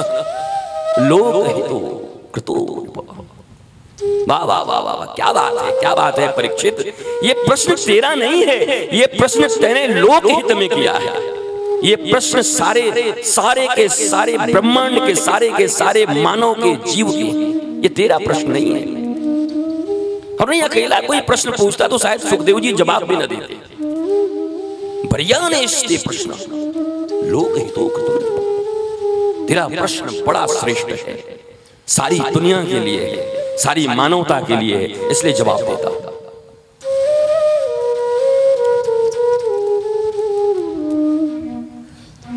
लोक हितो कृतो। वाह वाह वाह वाह, क्या बात है, क्या बात है परीक्षित। ये प्रश्न तेरा नहीं है, ये प्रश्न तेने लोक हित में किया है। ये प्रश्न सारे के सारे ब्रह्मांड के सारे मानव के जीव के, ये तेरा प्रश्न नहीं है। और नहीं अकेला कोई प्रश्न पूछता तो शायद सुखदेव जी जवाब भी न देते। वर्यानेस्ते प्रश्न लोक हितो कृतो। तेरा प्रश्न बड़ा श्रेष्ठ है, सारी दुनिया के लिए है, सारी मानवता के लिए है, इसलिए जवाब देता।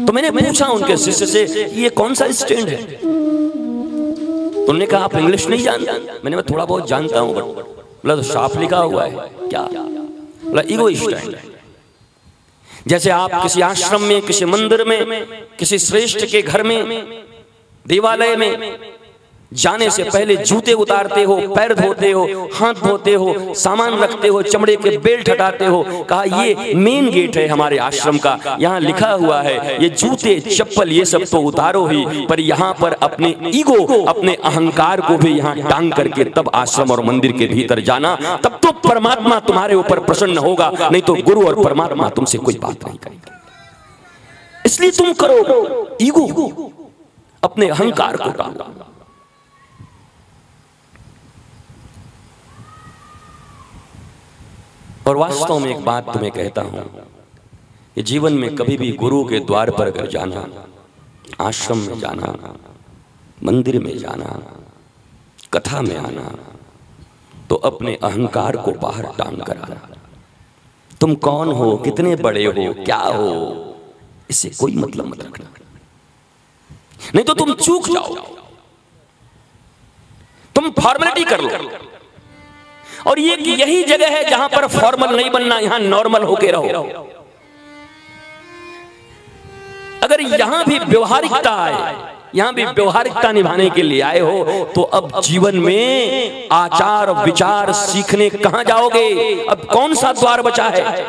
तो मैंने पूछा उनके शिष्य से ये कौन सा स्टैंड है। तो उन्होंने कहा आप इंग्लिश नहीं जानते। मैंने मैं थोड़ा बहुत जानता हूं, बोला तो साफ लिखा हुआ है। क्या? बोला ईगो स्टैंड है। जैसे आप किसी आश्रम में, किसी मंदिर में, किसी श्रेष्ठ के घर में, देवालय में जाने से पहले जूते उतारते हो, पैर धोते हो, हाथ धोते हो, सामान रखते हो, चमड़े के बेल्ट हटाते हो। कहा ये मेन गेट है हमारे आश्रम का, यहाँ लिखा हुआ है ये जूते चप्पल ये सब तो उतारो ही, पर यहाँ पर अपने ईगो, अपने अहंकार को भी यहाँ टांग करके तब आश्रम और मंदिर के भीतर जाना। तब तो परमात्मा तुम्हारे ऊपर प्रसन्न होगा, नहीं तो गुरु और परमात्मा तुमसे कोई बात नहीं करेंगे। इसलिए तुम करो ईगो, अपने अहंकार को टांगो। और वास्तव में एक बात तुम्हें कहता हूं, ये जीवन में कभी भी गुरु के द्वार पर अगर जाना, आश्रम में जाना, मंदिर में जाना, कथा में आना, तो अपने अहंकार को बाहर टांग कर आना। तुम कौन हो, कितने बड़े हो, क्या हो, इससे कोई मतलब मत रखना, नहीं तो तुम चूक जाओ। तुम फॉर्मेलिटी कर लो। और ये यही जगह है जहां पर फॉर्मल नहीं बनना, यहां नॉर्मल होके रहो। अगर यहां भी व्यवहारिकता आए, यहां भी व्यवहारिकता निभाने के लिए आए हो, तो अब जीवन में आचार विचार सीखने कहां जाओगे? अब कौन सा द्वार बचा है?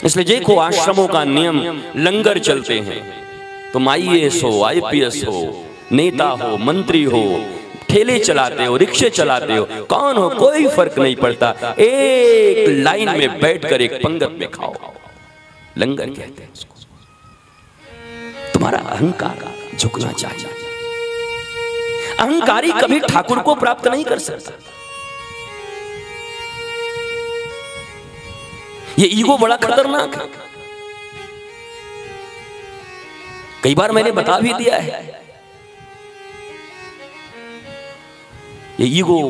इसलिए देखो आश्रमों का नियम, लंगर चलते हैं, तुम IAS हो, IPS हो, नेता हो, मंत्री हो, ठेले चलाते हो, रिक्शे चलाते हो, कौन हो, कोई फर्क नहीं पड़ता। एक लाइन में बैठकर एक पंगत में खाओ, लंगर कहते हैं उसको। तुम्हारा अहंकार झुकना चाहिए। अहंकारी कभी ठाकुर को प्राप्त नहीं कर सकता। ये ईगो बड़ा खतरनाक है। कई बार मैंने बता भी दिया है, ये ego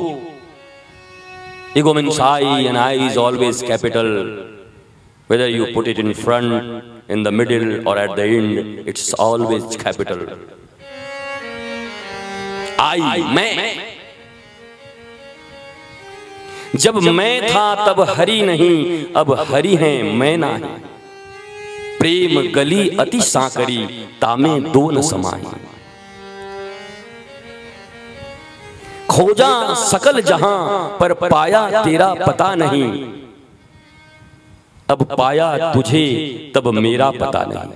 Ego means I, and I is always capital. Whether you put it in front, in the middle, or at the end, it's always capital. I, मैं. जब मैं था तब हरि नहीं, अब हरि है मैं नाही। प्रेम गली अति साकरी, तामे दो न समाई। खोजा सकल जहां पर पाया तेरा पता नहीं, अब पाया तुझे तब मेरा पता नहीं।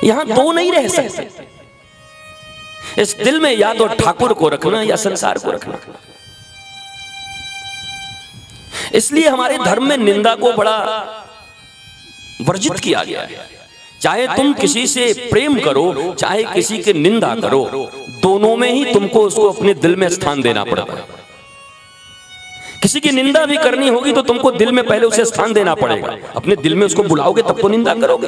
यहां दो नहीं रह सकते। इस दिल में या तो ठाकुर को रखना या संसार को रखना। इसलिए हमारे धर्म में निंदा को बड़ा वर्जित किया गया है। चाहे तुम किसी से प्रेम करो, चाहे किसी की निंदा करो, दोनों में ही तुमको उसको अपने दिल में स्थान देना पड़ता है। किसी की निंदा भी करनी होगी तो तुमको दिल में पहले उसे स्थान देना पड़ेगा। अपने दिल में उसको बुलाओगे तब तो निंदा करोगे।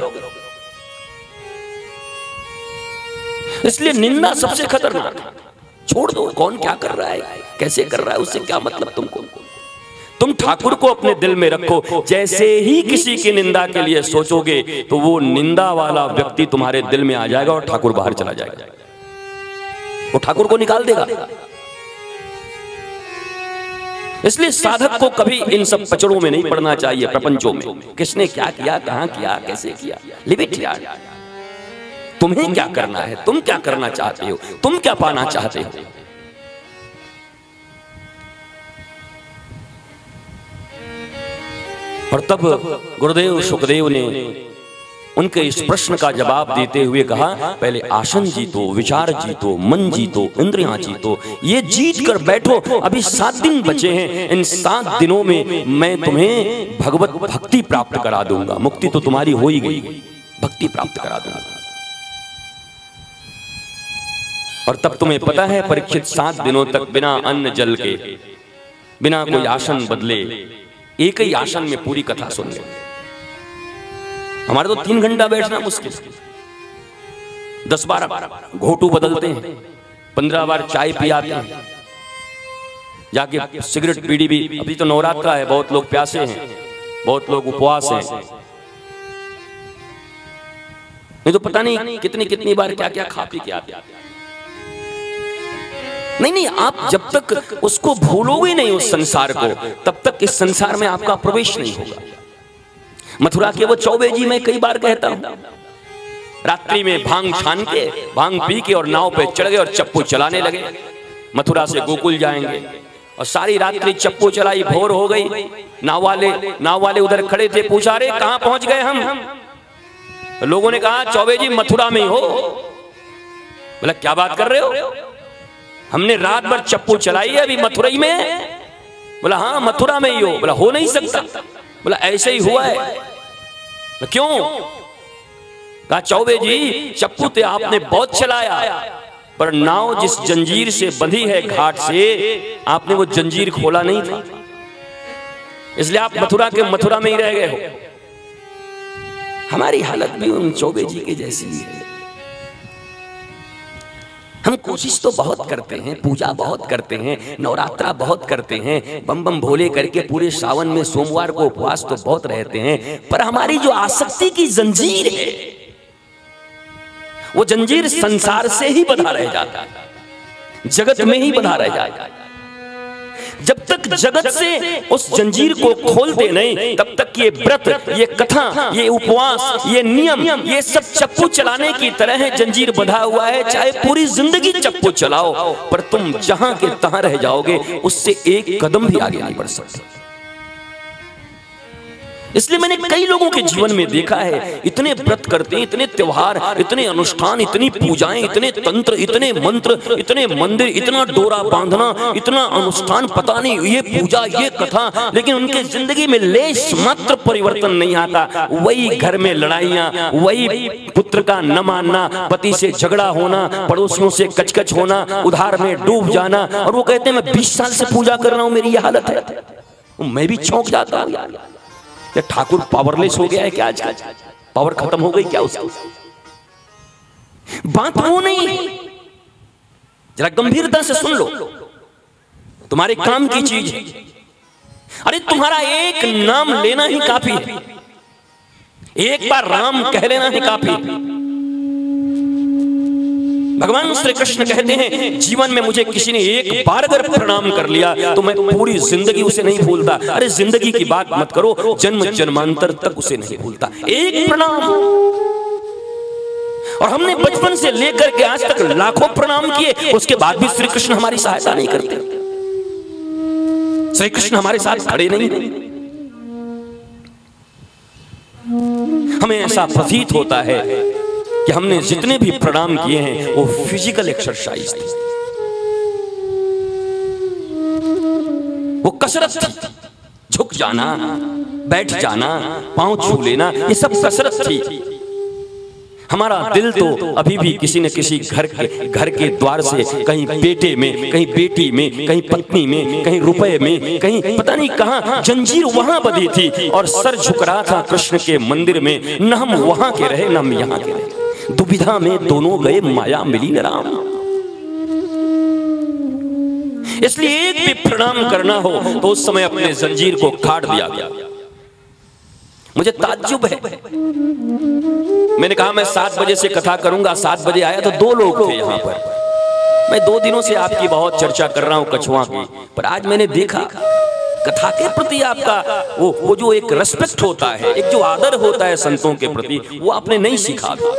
इसलिए निंदा सबसे खतरनाक है। छोड़ दो, कौन क्या कर रहा है, कैसे कर रहा है, उससे क्या मतलब तुमको। तुम ठाकुर को अपने दिल में रखो। जैसे ही किसी की निंदा के लिए सोचोगे तो वो निंदा वाला व्यक्ति तुम्हारे दिल में आ जाएगा और ठाकुर बाहर चला जाएगा। वो ठाकुर को निकाल देगा। इसलिए साधक को कभी इन सब पचड़ों में नहीं पड़ना चाहिए। प्रपंचों में किसने क्या किया, कहां किया, कैसे किया, लिव इट यार। तुम्हें क्या करना है, तुम क्या करना चाहते हो, तुम क्या पाना चाहते हो। और तब गुरुदेव शुकदेव ने उनके इस प्रश्न का जवाब देते हुए कहा, पहले आसन जीतो, विचार जीतो, मन जीतो, इंद्रियां जीतो, ये जीत कर बैठो। अभी 7 दिन बचे हैं। इन 7 दिनों में मैं तुम्हें भगवत भक्ति प्राप्त करा दूंगा। मुक्ति तो तुम्हारी हो ही गई, भक्ति प्राप्त करा दूंगा। और तब तुम्हें पता है परीक्षित 7 दिनों तक बिना अन्न जल के, बिना कोई आसन बदले, एक ही आसन में पूरी कथा सुन ले। हमारे तो 3 घंटा बैठना मुश्किल। 10-12 घोटू बदलते हैं, 15 बार चाय पियाते हैं, जाके सिगरेट बीड़ी भी। अभी तो नवरात्रा है, बहुत लोग प्यासे हैं, बहुत लोग उपवास हैं। नहीं तो पता नहीं कितनी कितनी बार क्या क्या खा पी के आते। नहीं, आप जब तक उसको भूलोगे नहीं, उस संसार को, तब तक इस संसार में आपका प्रवेश नहीं होगा। मथुरा के वो चौबे जी मैं कई बार कहता हूं, रात्रि में भांग छान के, भांग पी के और नाव पे चढ़ गए और चप्पू चलाने लगे। मथुरा से गोकुल जाएंगे और सारी रात्रि चप्पू चलाई। भोर हो गई, नाव वाले उधर खड़े थे। पूछा, रे कहां पहुंच गए हम? लोगों ने कहा, चौबे जी मथुरा में ही हो। बोला, क्या बात कर रहे हो? हमने रात भर चप्पू चलाई है, अभी मथुरा में। बोला, हाँ मथुरा में ही हो। बोला, हो नहीं सकता। बोला, ऐसे ही हुआ है। क्यों? कहा, चौबे जी चप्पू तो आपने बहुत चलाया, पर नाव जिस जंजीर से बंधी है घाट से, आपने वो जंजीर खोला नहीं था, इसलिए आप मथुरा के मथुरा में ही रह गए हो। हमारी हालत भी उन चौबे जी के जैसी है। हम कोशिश तो बहुत करते हैं, पूजा बहुत करते हैं, नवरात्रा बहुत करते हैं, बम बम भोले करके पूरे सावन में सोमवार को उपवास तो बहुत रहते हैं, पर हमारी जो आसक्ति की जंजीर है, वो जंजीर संसार से ही बंधा रह जाता है, जगत में ही बंधा रह जाता है। जब तक जगत से उस जंजीर को खोलते नहीं, तब तक ये व्रत, ये कथा, ये उपवास, ये नियम, ये सब चप्पू चलाने की तरह है, जंजीर बंधा हुआ है। चाहे पूरी जिंदगी चप्पू चलाओ, पर तुम जहां के तहां रह जाओगे, उससे एक कदम भी आगे नहीं बढ़ सकते। इसलिए मैंने कई लोगों के जीवन में देखा है, इतने व्रत करते हैं, इतने त्योहार, इतने अनुष्ठान, इतनी पूजाएं, इतने तंत्र, इतने मंत्र, इतने मंदिर, इतना डोरा बांधना, इतना अनुष्ठान, पता नहीं ये पूजा, ये कथा, लेकिन उनके जिंदगी में लेश मात्र परिवर्तन नहीं आता। वही घर में लड़ाइयां, वही पुत्र का न मानना, पति से झगड़ा होना, पड़ोसियों से कचकच होना, उधार में डूब जाना। और वो कहते हैं मैं 20 साल से पूजा कर रहा हूं, मेरी ये हालत है। मैं भी चौंक जाता हूं यार, क्या ठाकुर पावरलेस हो गया है क्या? आज पावर खत्म हो गई क्या उसकी? बात वो नहीं, जरा गंभीरता से सुन लो। तुम्हारे काम की चीज है। अरे तुम्हारा एक नाम लेना ही काफी है, एक बार राम कह लेना ही काफी। भगवान श्री कृष्ण कहते हैं जीवन में मुझे किसी ने एक बार अगर प्रणाम कर लिया तो मैं पूरी जिंदगी उसे नहीं भूलता। अरे जिंदगी की बात मत करो, जन्म जन्मांतर तक उसे नहीं भूलता, एक प्रणाम। और हमने बचपन से लेकर के आज तक लाखों प्रणाम किए, उसके बाद भी श्री कृष्ण हमारी सहायता नहीं करते, श्री कृष्ण हमारे साथ खड़े नहीं। हमें ऐसा प्रतीत होता है कि हमने जितने भी प्रणाम किए हैं वो फिजिकल एक्सरसाइज थी, वो कसरत थी। झुक जाना, बैठ जाना, पांव छू लेना, ये सब कसरत थी। हमारा दिल तो अभी भी किसी न किसी घर के द्वार से, कहीं बेटे में, कहीं बेटी में, कहीं पत्नी में, कहीं रुपए में, कहीं पता नहीं कहां जंजीर वहां बंधी थी और सर झुक रहा था कृष्ण के मंदिर में। न हम वहां के रहे न हम यहां के रहे, दुविधा में दोनों गए, माया मिली न राम। इसलिए एक भी प्रणाम करना हो तो उस समय अपने जंजीर को काट दिया गया। मुझे ताज्जुब है, मैंने कहा मैं 7 बजे से कथा करूंगा, 7 बजे आया तो 2 लोग थे यहाँ पर। मैं 2 दिनों से आपकी बहुत चर्चा कर रहा हूं कछुआ की, पर आज मैंने देखा कथा के प्रति आपका वो जो एक रेस्पेक्ट होता है, एक जो आदर होता है संतों के प्रति, वो आपने नहीं सीखा था।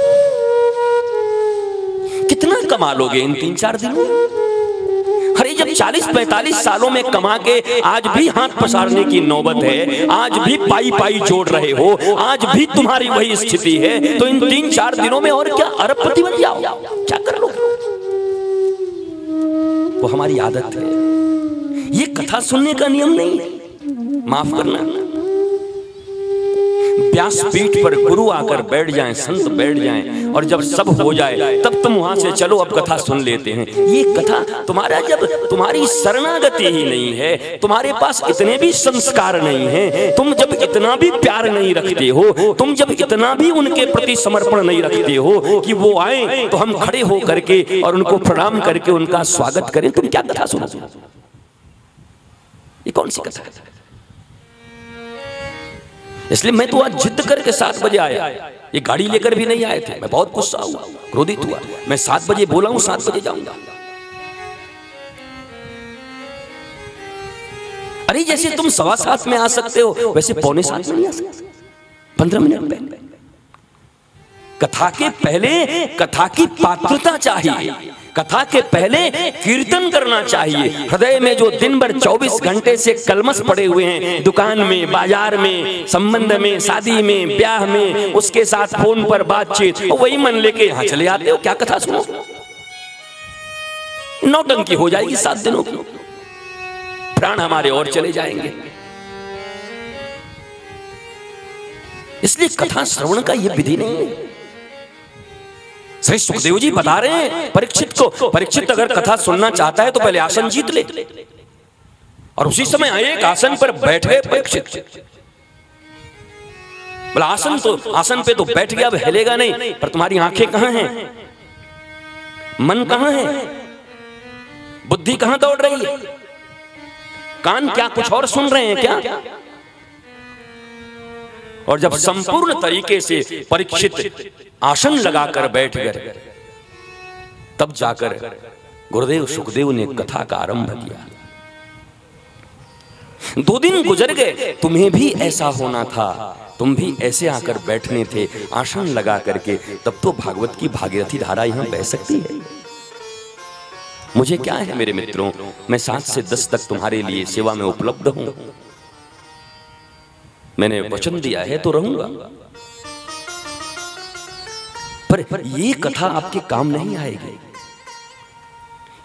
कितना कमा लोगे इन 3-4 दिनों? अरे जब 40-45 सालों में कमा के आज भी हाथ पसारने की नौबत है, आज भी पाई पाई जोड़ रहे हो, आज भी तुम्हारी वही स्थिति है, तो इन 3-4 दिनों में और क्या अरबपति बन जाओ, क्या कर लो? वो हमारी आदत है, ये कथा सुनने का नियम नहीं है, माफ करना। व्यासपीठ पर गुरु आकर बैठ जाएं, संत बैठ जाएं, और जब सब हो जाए तब तुम वहां से चलो अब कथा सुन लेते हैं। ये कथा तुम्हारा, जब तुम्हारी शरणागति ही नहीं है, तुम्हारे पास इतने भी संस्कार नहीं है, तुम जब इतना भी प्यार नहीं रखते हो, तुम जब इतना भी उनके प्रति समर्पण नहीं रखते हो कि वो आए तो हम खड़े हो करके और उनको प्रणाम करके उनका स्वागत करें, तुम क्या कथा सुनो? ये कौन सी कथा है? इसलिए मैं तो आज जिद करके 7 बजे आया, ये गाड़ी लेकर भी नहीं आए थे। मैं बहुत गुस्सा हुआ, क्रोधित हुआ। मैं 7 बजे बोला हूं, 7 बजे जाऊंगा। अरे जैसे तुम 7:15 में आ सकते हो, वैसे 6:45 में नहीं आ सकते, 15 मिनट पहले। कथा के पहले कथा की पात्रता चाहिए, कथा के पहले कीर्तन करना चाहिए। हृदय में जो दिन भर 24 घंटे से कलमश पड़े हुए हैं, दुकान में, बाजार में, संबंध में, शादी में, ब्याह में, उसके साथ फोन पर बातचीत, वही मन लेके यहां चले आते हो, क्या कथा सुनो? नौटंकी हो जाएगी 7 दिनों की, प्राण हमारे और चले जाएंगे। इसलिए कथा श्रवण का यह विधि नहीं है। श्री सुखदेव जी बता रहे हैं परीक्षित को, परीक्षित अगर कथा सुनना चाहता है तो पहले आसन जीत ले, और उसी समय एक आसन पर बैठ गए परीक्षित। बोला आसन पे तो बैठ गया, अब हिलेगा नहीं, पर तुम्हारी आंखें कहां हैं, मन कहां है, बुद्धि कहां दौड़ रही है, कान क्या कुछ और सुन रहे हैं क्या? और जब संपूर्ण तरीके से परीक्षित आसन लगाकर बैठ गए, तब जाकर गुरुदेव सुखदेव ने कथा का आरंभ किया। 2 दिन गुजर गए, तुम्हें भी ऐसा होना था, तुम भी ऐसे आकर बैठने थे आसन लगा करके, तब तो भागवत की भागीरथी धारा यहां बह सकती है। मुझे क्या है मेरे मित्रों, मैं 7 से 10 तक तुम्हारे लिए सेवा में उपलब्ध हूं, मैंने वचन दिया है तो रहूंगा। पर ये कथा आपके काम नहीं आएगी।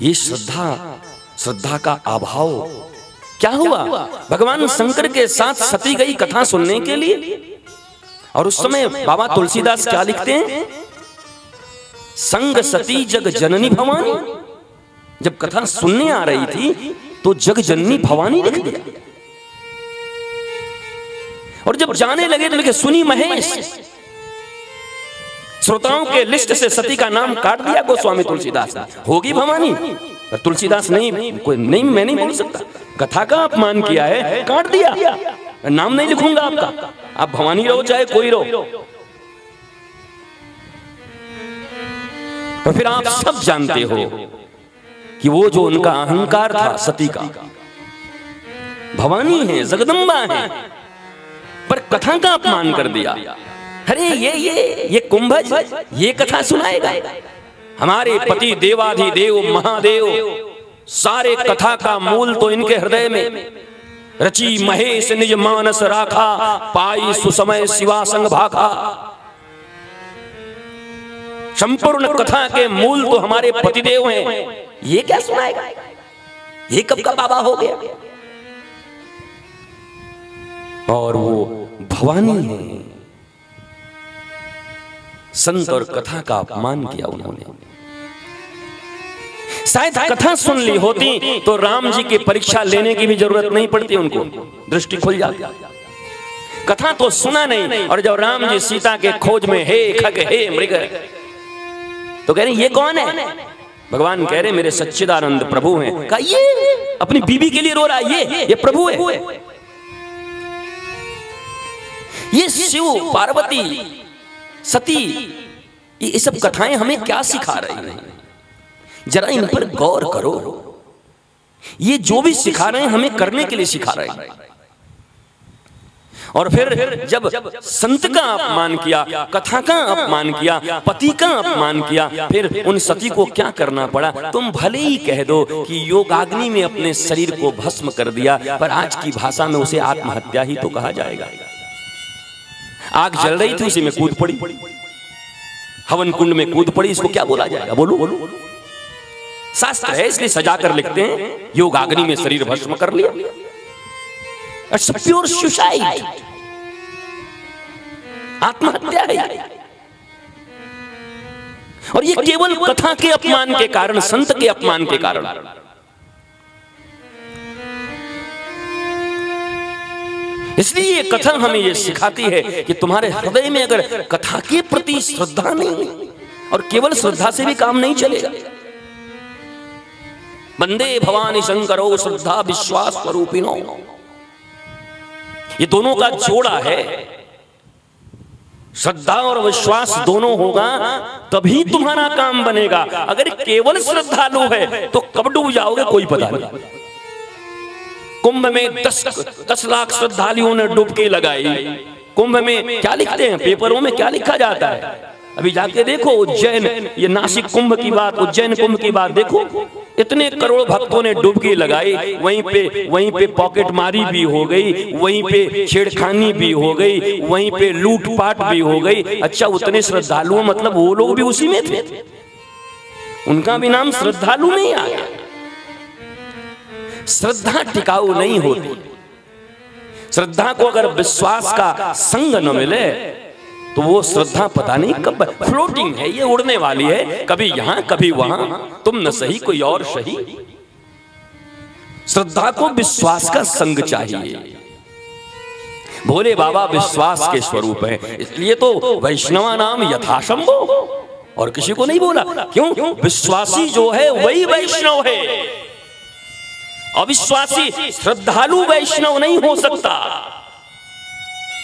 ये श्रद्धा का अभाव। क्या हुआ? भगवान शंकर के साथ सती गई कथा सुनने के लिए, और उस समय बाबा तुलसीदास क्या लिखते हैं? संग सती जग जननी भवानी। जब कथा सुनने आ रही थी तो जग जननी भवानी लिख दिया, और जब जाने लगे तो लिखे सुनी महेश। श्रोताओं के लिस्ट से सती का नाम काट दिया गोस्वामी तुलसीदास ने, होगी भवानी। तुलसीदास नहीं, कोई नहीं, मैं नहीं बोल सकता। कथा का अपमान किया है, काट दिया, नाम नहीं लिखूंगा आपका, आप भवानी रहो चाहे कोई रहो। तो फिर आप सब जानते हो कि वो जो उनका अहंकार था सती का, भवानी है, जगदम्बा है, पर कथा का अपमान कर दिया। अरे ये कुंभज ये कथा सुनाएगा? हमारे पति देवाधिदेव महादेव, सारे कथा का मूल तो इनके हृदय में। रची महेश निज मानस राखा, पाई सुसमय शिवा संग भाखा। संपूर्ण कथा के मूल तो हमारे पतिदेव हैं। ये क्या सुनाएगा? ये कब का बाबा हो गया? और वो भवानी है। संत और कथा का अपमान किया उन्होंने। शायद कथा सुन ली होती तो राम जी की परीक्षा लेने की भी जरूरत नहीं पड़ती, उनको दृष्टि खुल जाती। कथा तो सुना नहीं, और जब राम जी सीता के खोज में हे खग हे मृग, तो कह रहे ये कौन है? भगवान कह रहे मेरे सच्चिदानंद प्रभु हैं। कहा ये अपनी बीबी के लिए रो रहा है, ये प्रभु है। ये शिव पार्वती सती, ये सब कथाएं हमें क्या सिखा रही हैं? जरा इन पर गौर करो। ये जो भी सिखा रहे हैं हमें करने के लिए सिखा रहे हैं। और फिर जब संत का अपमान किया, कथा का अपमान किया, पति का अपमान किया, फिर उन सती को क्या करना पड़ा? तुम भले ही कह दो कि योगाग्नि में अपने शरीर को भस्म कर दिया, पर आज की भाषा में उसे आत्महत्या ही तो कहा जाएगा। आग जल रही थी, उसी में कूद पड़ी, हवन कुंड में कूद पड़ी, इसको क्या बोला जाएगा? बोलो बोलो। शास्त्र है इसलिए सजा कर लिखते हैं, योगाग्नि में शरीर भस्म कर लिया। प्योर सुसाइड, आत्महत्या है। और ये केवल कथा के अपमान के कारण, संत के अपमान के कारण। इसलिए ये कथा हमें ये सिखाती है कि तुम्हारे हृदय में अगर कथा के प्रति श्रद्धा नहीं, और केवल श्रद्धा से भी काम नहीं चलेगा। वंदे भवानी शंकरो श्रद्धा विश्वास स्वरूपिणो, ये दोनों का जोड़ा है। श्रद्धा और विश्वास दोनों होगा तभी तुम्हारा काम बनेगा। अगर केवल श्रद्धालु है तो कब डूब जाओगे कोई पता नहीं। कुंभ में 10 लाख श्रद्धालुओं ने डुबकी लगाई। कुंभ में क्या लिखते हैं पेपरों में, क्या लिखा जाता है? अभी जाके देखो उज्जैन, ये नासिक कुंभ की बात, उज्जैन कुंभ की बात देखो। इतने करोड़ भक्तों ने डुबकी लगाई, वहीं पे पॉकेट मारी भी हो गई, वहीं पे छेड़खानी भी हो गई, वहीं पे लूटपाट भी हो गई। अच्छा, उतने श्रद्धालु, मतलब वो लोग भी उसी में थे, उनका भी नाम श्रद्धालु नहीं आया। श्रद्धा टिकाऊ नहीं होती। श्रद्धा को अगर विश्वास का संग न मिले तो वो श्रद्धा पता नहीं कब फ्लोटिंग है, ये उड़ने वाली है, कभी यहां कभी वहां, तुम न सही कोई और सही। श्रद्धा को विश्वास का संग चाहिए। भोले बाबा विश्वास के स्वरूप है, इसलिए तो वैष्णवा नाम यथाशंभो, और किसी को नहीं बोला। क्यों? विश्वासी जो है वही वैष्णव है, अविश्वासी श्रद्धालु वैष्णव नहीं हो सकता।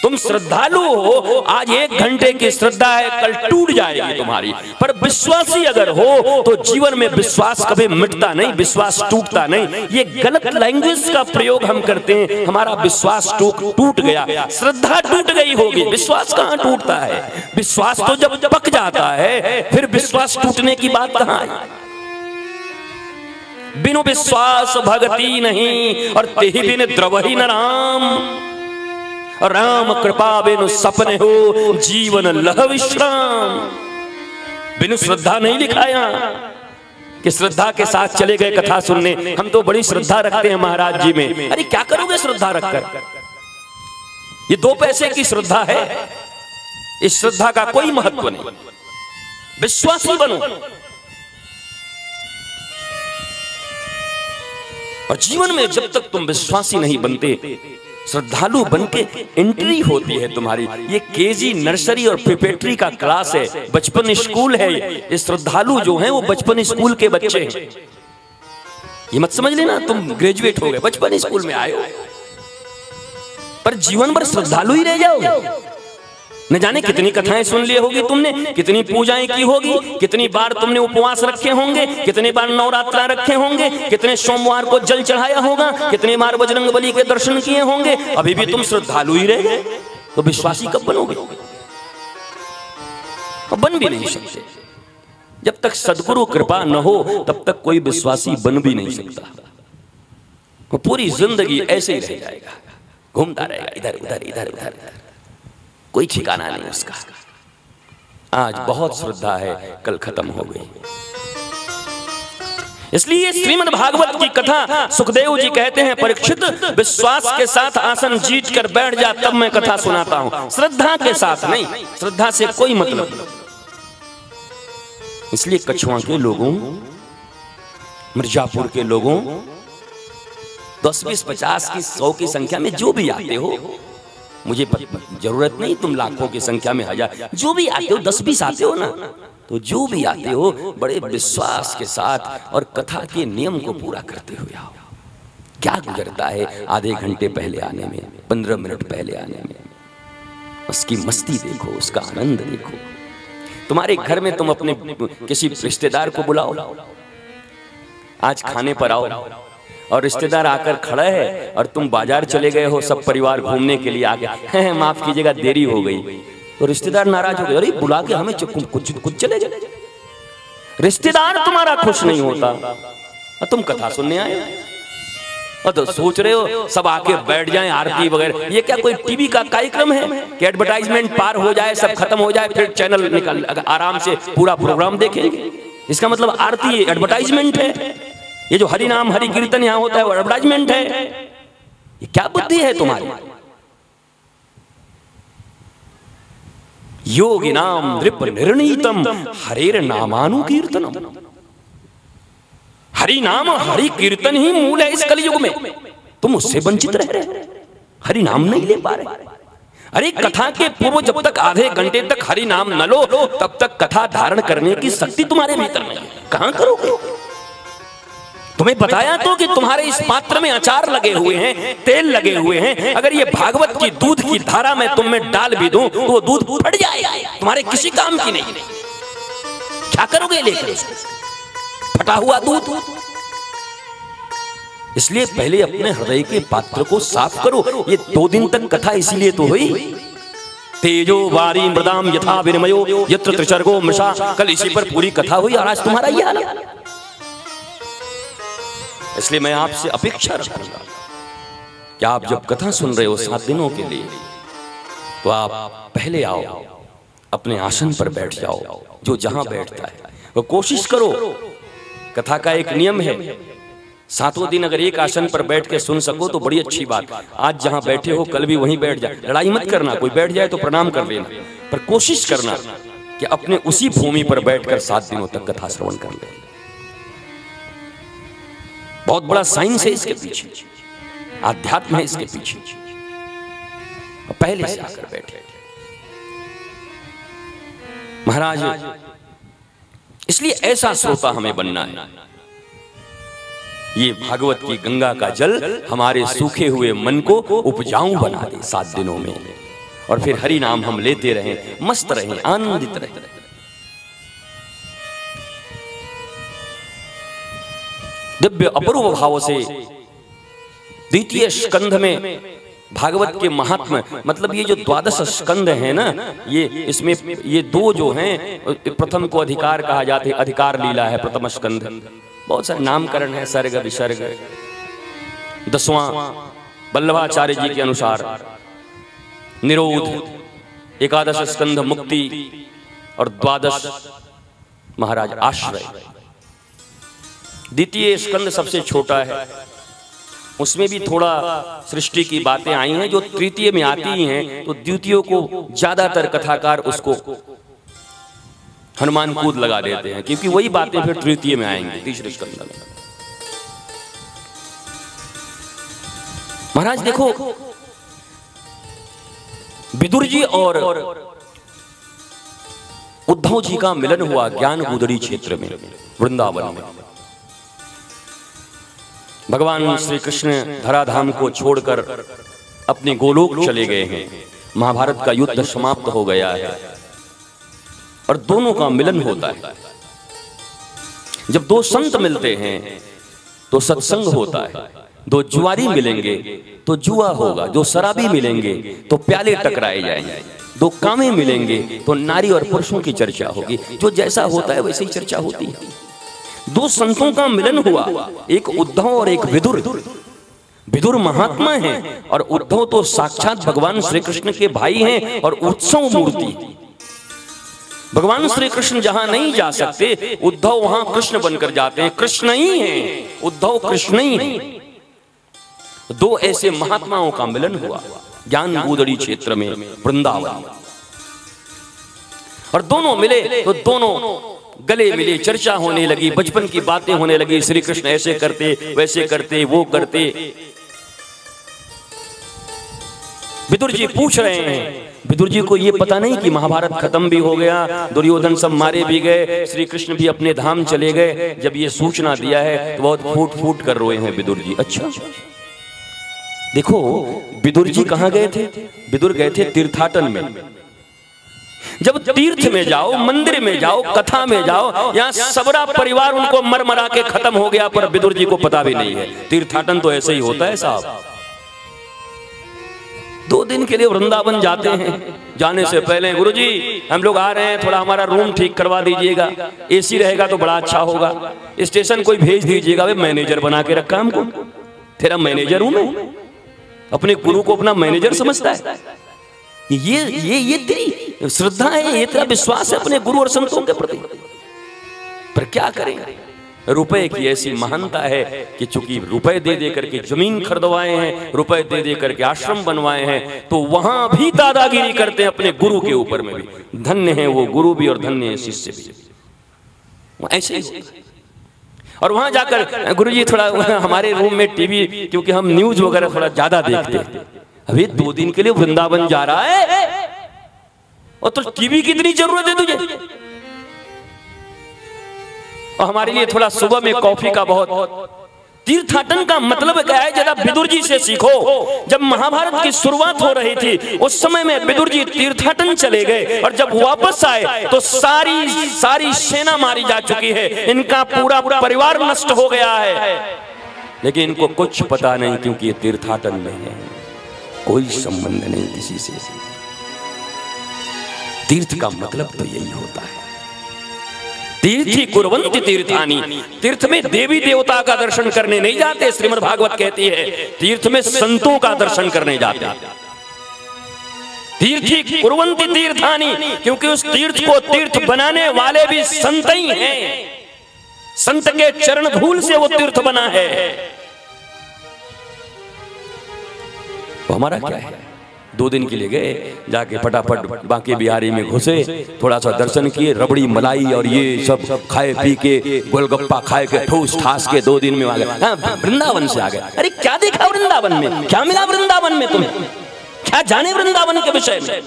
तुम श्रद्धालु हो, आज 1 घंटे की श्रद्धा है, कल टूट जाएगी तुम्हारी। पर विश्वासी अगर हो तो जीवन में विश्वास कभी मिटता नहीं, विश्वास टूटता नहीं। ये गलत लैंग्वेज का प्रयोग हम करते हैं, हमारा विश्वास टूट गया। श्रद्धा टूट गई होगी, विश्वास कहाँ टूटता है? विश्वास तो जब पक जाता है, फिर विश्वास टूटने की बात कहाँ है? बिनु विश्वास भगति नहीं, और तेहि बिन द्रवहि न राम। राम कृपा बिनु सपने हो, जीवन लह विश्राम। बिनु श्रद्धा नहीं लिखा यहाँ कि श्रद्धा के साथ चले गए कथा सुनने। हम तो बड़ी श्रद्धा रखते हैं महाराज जी में। अरे क्या करोगे श्रद्धा रखकर? ये 2 पैसे की श्रद्धा है, इस श्रद्धा का कोई महत्व नहीं। विश्वासी बनो, और जीवन में जब तक तुम विश्वासी नहीं बनते, श्रद्धालु बनके एंट्री होती है तुम्हारी। ये केजी नर्सरी और प्रिपरेटरी का क्लास है, बचपन स्कूल है। ये श्रद्धालु जो हैं वो बचपन स्कूल के बच्चे हैं। ये मत समझ लेना तुम ग्रेजुएट हो गए, बचपन स्कूल में आए हो, पर जीवन भर श्रद्धालु ही रह जाओगे। न जाने कितनी कथाएं सुन ली होगी तुमने, कितनी पूजाएं की होगी, कितनी बार तुमने उपवास रखे होंगे, कितने बार नवरात्रा रखे होंगे, कितने सोमवार को जल चढ़ाया होगा, कितने बार बजरंगबली के दर्शन किए होंगे, अभी भी तुम श्रद्धालु ही रह गए, तो विश्वासी कब बनोगे? बन भी नहीं सकते। जब तक सदगुरु कृपा न हो तब तक कोई विश्वासी बन भी नहीं सकता। वो पूरी जिंदगी ऐसे ही रह जाएगा, घूमता रहेगा इधर उधर इधर उधर, कोई ठिकाना नहीं उसका। आज बहुत श्रद्धा है, कल खत्म हो गई। इसलिए श्रीमद् भागवत की कथा सुखदेव जी कहते हैं, परीक्षित विश्वास के साथ आसन जीत कर बैठ जा, तब मैं कथा सुनाता हूं, श्रद्धा के साथ नहीं। श्रद्धा से कोई मतलब नहीं। इसलिए कछुआ के लोगों, मिर्जापुर के लोगों, 10, 20, 50 की 100 की संख्या में जो भी आते हो, मुझे जरूरत नहीं तुम लाखों की संख्या में 1000, जो भी आते हो, 10, 20 आते हो ना, तो जो भी आते हो बड़े विश्वास के साथ और कथा के नियम को पूरा करते हुए आओ। क्या गुजरता है आधे घंटे पहले आने में, 15 मिनट पहले आने में, उसकी मस्ती देखो, उसका आनंद देखो। तुम्हारे घर में तुम अपने किसी रिश्तेदार को बुलाओ, आज खाने पर आओ, और रिश्तेदार आकर खड़ा है और तुम बाजार चले गए हो, सब परिवार घूमने के लिए आ गए, माफ कीजिएगा देरी हो गई, तो रिश्तेदार नाराज हो गए, अरे बुला के हमें कुछ चले गए। रिश्तेदार तुम्हारा खुश नहीं होता और तुम कथा सुनने आए, और तो सोच रहे हो सब आके बैठ जाएं आरती वगैरह। ये क्या कोई टीवी का कार्यक्रम है कि एडवर्टाइजमेंट पार हो जाए, सब खत्म हो जाए, फिर चैनल निकल आराम से पूरा प्रोग्राम देखेंगे? इसका मतलब आरती एडवर्टाइजमेंट है, ये जो हरि नाम हरि कीर्तन यहाँ होता है वो एडवर्टाइजमेंट है। ये क्या बुद्धि है तुम्हारी? योगिनाम नृप निर्णीतम हरेर नामानुकीर्तनम। हरि नाम हरि कीर्तन ही मूल है इस कलयुग में, तुम उससे वंचित रह रहे, हरि नाम नहीं ले पा रहे। अरे कथा के पूर्व जब तक आधे घंटे तक हरि नाम न लो तब तक कथा धारण करने की शक्ति तुम्हारे भीतर नहीं है, कहां करोगे? तुम्हें बताया तो कि तुम्हारे इस पात्र में अचार लगे हुए हैं, तेल लगे हुए हैं, अगर ये भागवत की दूध की धारा में तुम में डाल भी दूं तो वो दूध फट जाएगा, तुम्हारे किसी काम की नहीं। क्या करोगे लेकर फटा हुआ दूध? इसलिए पहले अपने हृदय के पात्र को साफ करो। ये 2 दिन तक कथा इसीलिए तो हुई, तेजो वारी मृदाम यथा विनिमयो यत्र त्रिसर्गो मृषा, कल इसी पर पूरी कथा हुई और आज तुम्हारा ये हाल। इसलिए मैं आपसे अपेक्षा रखूंगा कि आप जब कथा सुन रहे हो 7 दिनों के लिए, तो आप पहले आओ, अपने आसन पर बैठ जाओ, जो जहां बैठता है वो कोशिश करो। कथा का एक नियम है, 7 दिन अगर एक आसन पर बैठ के सुन सको तो बड़ी अच्छी बात। आज जहां बैठे हो कल भी वहीं बैठ जाए, लड़ाई मत करना, कोई बैठ जाए तो प्रणाम कर लेना, पर कोशिश करना कि अपने उसी भूमि पर बैठकर 7 दिनों तक कथा श्रवण कर ले। बहुत बड़ा साइंस है इसके पीछे, आध्यात्म है इसके पीछे। पहले से आकर बैठे महाराज, इसलिए ऐसा श्रोता हमें बनना है। ये भागवत की गंगा का जल हमारे सूखे हुए मन को उपजाऊ बना दे 7 दिनों में, और फिर हरि नाम हम लेते रहें, मस्त रहें, आनंदित रहें। दिव्य अपूर्व भाव से द्वितीय स्कंध में भागवत के महात्म, मतलब ये जो 12 स्कंद है ना, ये इसमें ये 2 जो हैं, प्रथम को अधिकार कहा जाता है, अधिकार लीला है प्रथम स्कंद। बहुत सारे नामकरण है, सर्ग विसर्ग। 10वां वल्लभाचार्य जी के अनुसार निरोध, 11 स्कंद मुक्ति, और 12 महाराज आश्रय। द्वितीय स्कंद सबसे छोटा है, उसमें भी थोड़ा सृष्टि की बातें आई हैं जो तृतीय में आती हैं, तो द्वितीय को ज्यादातर कथाकार उसको हनुमान कूद लगा देते हैं, क्योंकि वही बातें फिर तृतीय में आएंगी, तीसरे स्कंद में। महाराज देखो, विदुर जी और उद्धव जी का मिलन हुआ ज्ञान गुदड़ी क्षेत्र में, वृंदावन में। भगवान श्री कृष्ण धराधाम को छोड़कर अपने गोलोक चले गए हैं। महाभारत का युद्ध समाप्त हो गया है और दोनों का मिलन होता है। जब दो संत मिलते हैं तो सत्संग होता है। दो जुआरी मिलेंगे तो जुआ होगा, दो शराबी मिलेंगे तो प्याले टकराए जाएंगे, दो कामे मिलेंगे तो नारी और पुरुषों की चर्चा होगी। जो जैसा होता है वैसे ही चर्चा होती है। दो संतों का मिलन हुआ, एक उद्धव और एक विदुर। विदुर महात्मा हैं और उद्धव तो साक्षात भगवान श्री कृष्ण के भाई हैं और उत्सव मूर्ति। भगवान श्री कृष्ण जहां नहीं जा सकते, उद्धव वहां कृष्ण बनकर जाते हैं। कृष्ण ही हैं, उद्धव कृष्ण ही हैं। दो ऐसे महात्माओं का मिलन हुआ ज्ञान गोदड़ी क्षेत्र में, वृंदावन। और दोनों मिले तो दोनों गले मिले, चर्चा होने लगी, बचपन की बातें होने लगी। श्री कृष्ण ऐसे करते, वैसे करते, वो करते। विदुर जी पूछ रहे हैं, विदुर जी को ये पता नहीं कि महाभारत खत्म भी हो गया, दुर्योधन सब मारे भी गए, श्री कृष्ण भी अपने धाम चले गए। जब ये सूचना दिया है तो बहुत फूट फूट कर रोए हैं विदुर जी। अच्छा देखो, विदुर जी कहां गए थे? विदुर गए थे तीर्थाटन में। जब तीर्थ में जाओ, मंदिर में जाओ, कथा में जाओ, यहाँ सबरा परिवार उनको मर मरा के खत्म हो गया, पर विदुर जी को पता भी नहीं है। तीर्थाटन तो ऐसे ही होता है साहब। 2 दिन के लिए वृंदावन जाते हैं, जाने से पहले गुरुजी हम लोग आ रहे हैं, थोड़ा हमारा रूम ठीक करवा दीजिएगा, एसी रहेगा तो बड़ा अच्छा होगा, स्टेशन कोई भेज दीजिएगा। वे मैनेजर बना के रखा हमको, तेरा मैनेजर हूं मैं। अपने गुरु को अपना मैनेजर समझता है। ये तेरी श्रद्धा है, ये तेरा विश्वास है अपने गुरु और संतों के प्रति। पर क्या करें, रुपए की ऐसी महानता है कि चूंकि रुपए दे दे करके जमीन खरीदवाए हैं, रुपए दे दे करके आश्रम बनवाए हैं, तो वहां भी दादागिरी करते हैं अपने गुरु के ऊपर में भी। धन्य है वो गुरु भी और धन्य है शिष्य भी। ऐसे ही और वहां जाकर गुरुजी थोड़ा हमारे रूम में टीवी, क्योंकि हम न्यूज वगैरह थोड़ा ज्यादा देखते हैं। अभी 2 दिन के लिए वृंदावन जा रहा है और तो टीवी की इतनी जरूरत है तुझे? और हमारे लिए थोड़ा सुबह में कॉफी का बहुत। तीर्थाटन का मतलब क्या है, जरा विदुर जी से सीखो। जब महाभारत की शुरुआत हो रही थी उस समय में विदुर जी तीर्थाटन चले गए और जब वापस आए तो सारी सेना मारी जा चुकी है, इनका पूरा परिवार नष्ट हो गया है। लेकिन इनको कुछ पता नहीं, क्योंकि ये तीर्थाटन में है, कोई संबंध नहीं किसी से। तीर्थ का मतलब तो यही होता है। तीर्थी कुर्वन्ति तीर्थानि। तीर्थ में देवी देवता का दर्शन करने नहीं जाते, श्रीमद् भागवत कहती है। तीर्थ में संतों का दर्शन करने जाते हैं। तीर्थी कुर्वन्ति तीर्थानि, क्योंकि उस तीर्थ को तीर्थ बनाने वाले भी संत ही हैं। संत के चरण धूल से वो तीर्थ बना है। तो हमारा क्या है, 2 दिन के लिए गए, जाके फटाफट बांके बिहारी में घुसे, थोड़ा सा दर्शन किए, रबड़ी मलाई और ये सब खाए पी के, गोलगप्पा खाए के, ठूस ठास के 2 दिन में आ गए। हाँ, वृंदावन से आ गए। अरे क्या देखा वृंदावन में, क्या मिला वृंदावन में तुम्हें, क्या जाने वृंदावन के विषय में?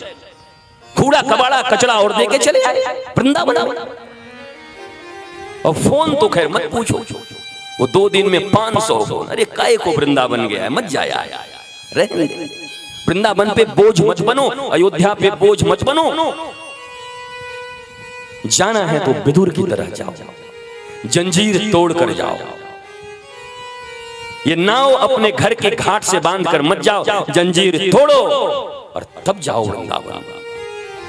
कूड़ा कबाड़ा कचरा और देके चले आए वृंदावन। और फोन तो खैर मत पूछो, वो 2 दिन में 500 फोन। अरे काय को वृंदावन गया है, मत जाया, रहने दे। वृंदावन पे बोझ मत बनो, अयोध्या पे बोझ मत बनो। जाना है तो विदुर की तरह जाओ, जंजीर तोड़ कर जाओ। ये नाव अपने घर के घाट से बांध कर मत जाओ, जंजीर तोड़ो और तब जाओ वृंदावन।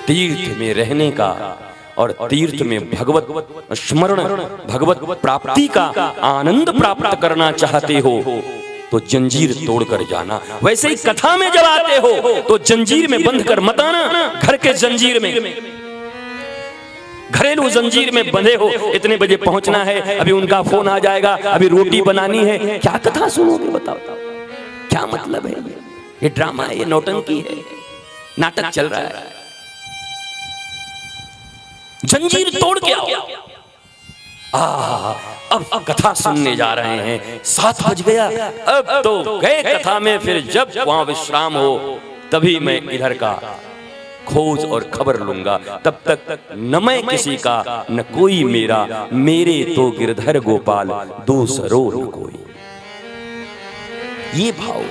तीर्थ में रहने का और तीर्थ में भगवत स्मरण, भगवत प्राप्ति का आनंद प्राप्त करना चाहते हो तो जंजीर तोड़कर जाना। वैसे ही कथा में जब आते हो तो जंजीर में बंध कर मत आना। घर के जंजीर में, घरेलू जंजीर में बंधे हो, इतने बजे पहुंचना है, अभी उनका फोन आ जाएगा, अभी रोटी बनानी है, क्या कथा सुनोगे बताओ? क्या मतलब है? ये ड्रामा है, ये नौटंकी है, नाटक चल रहा है। जंजीर तोड़ के आओ। अब कथा सुनने जा रहे हैं, 7 बज गया, अब तो गए कथा में। फिर जब वहां विश्राम हो तभी मैं इधर का खोज और खबर लूंगा। तब तक न मैं किसी का न कोई मेरा, मेरे तो गिरधर गोपाल दूसरो न कोई। ये भाव,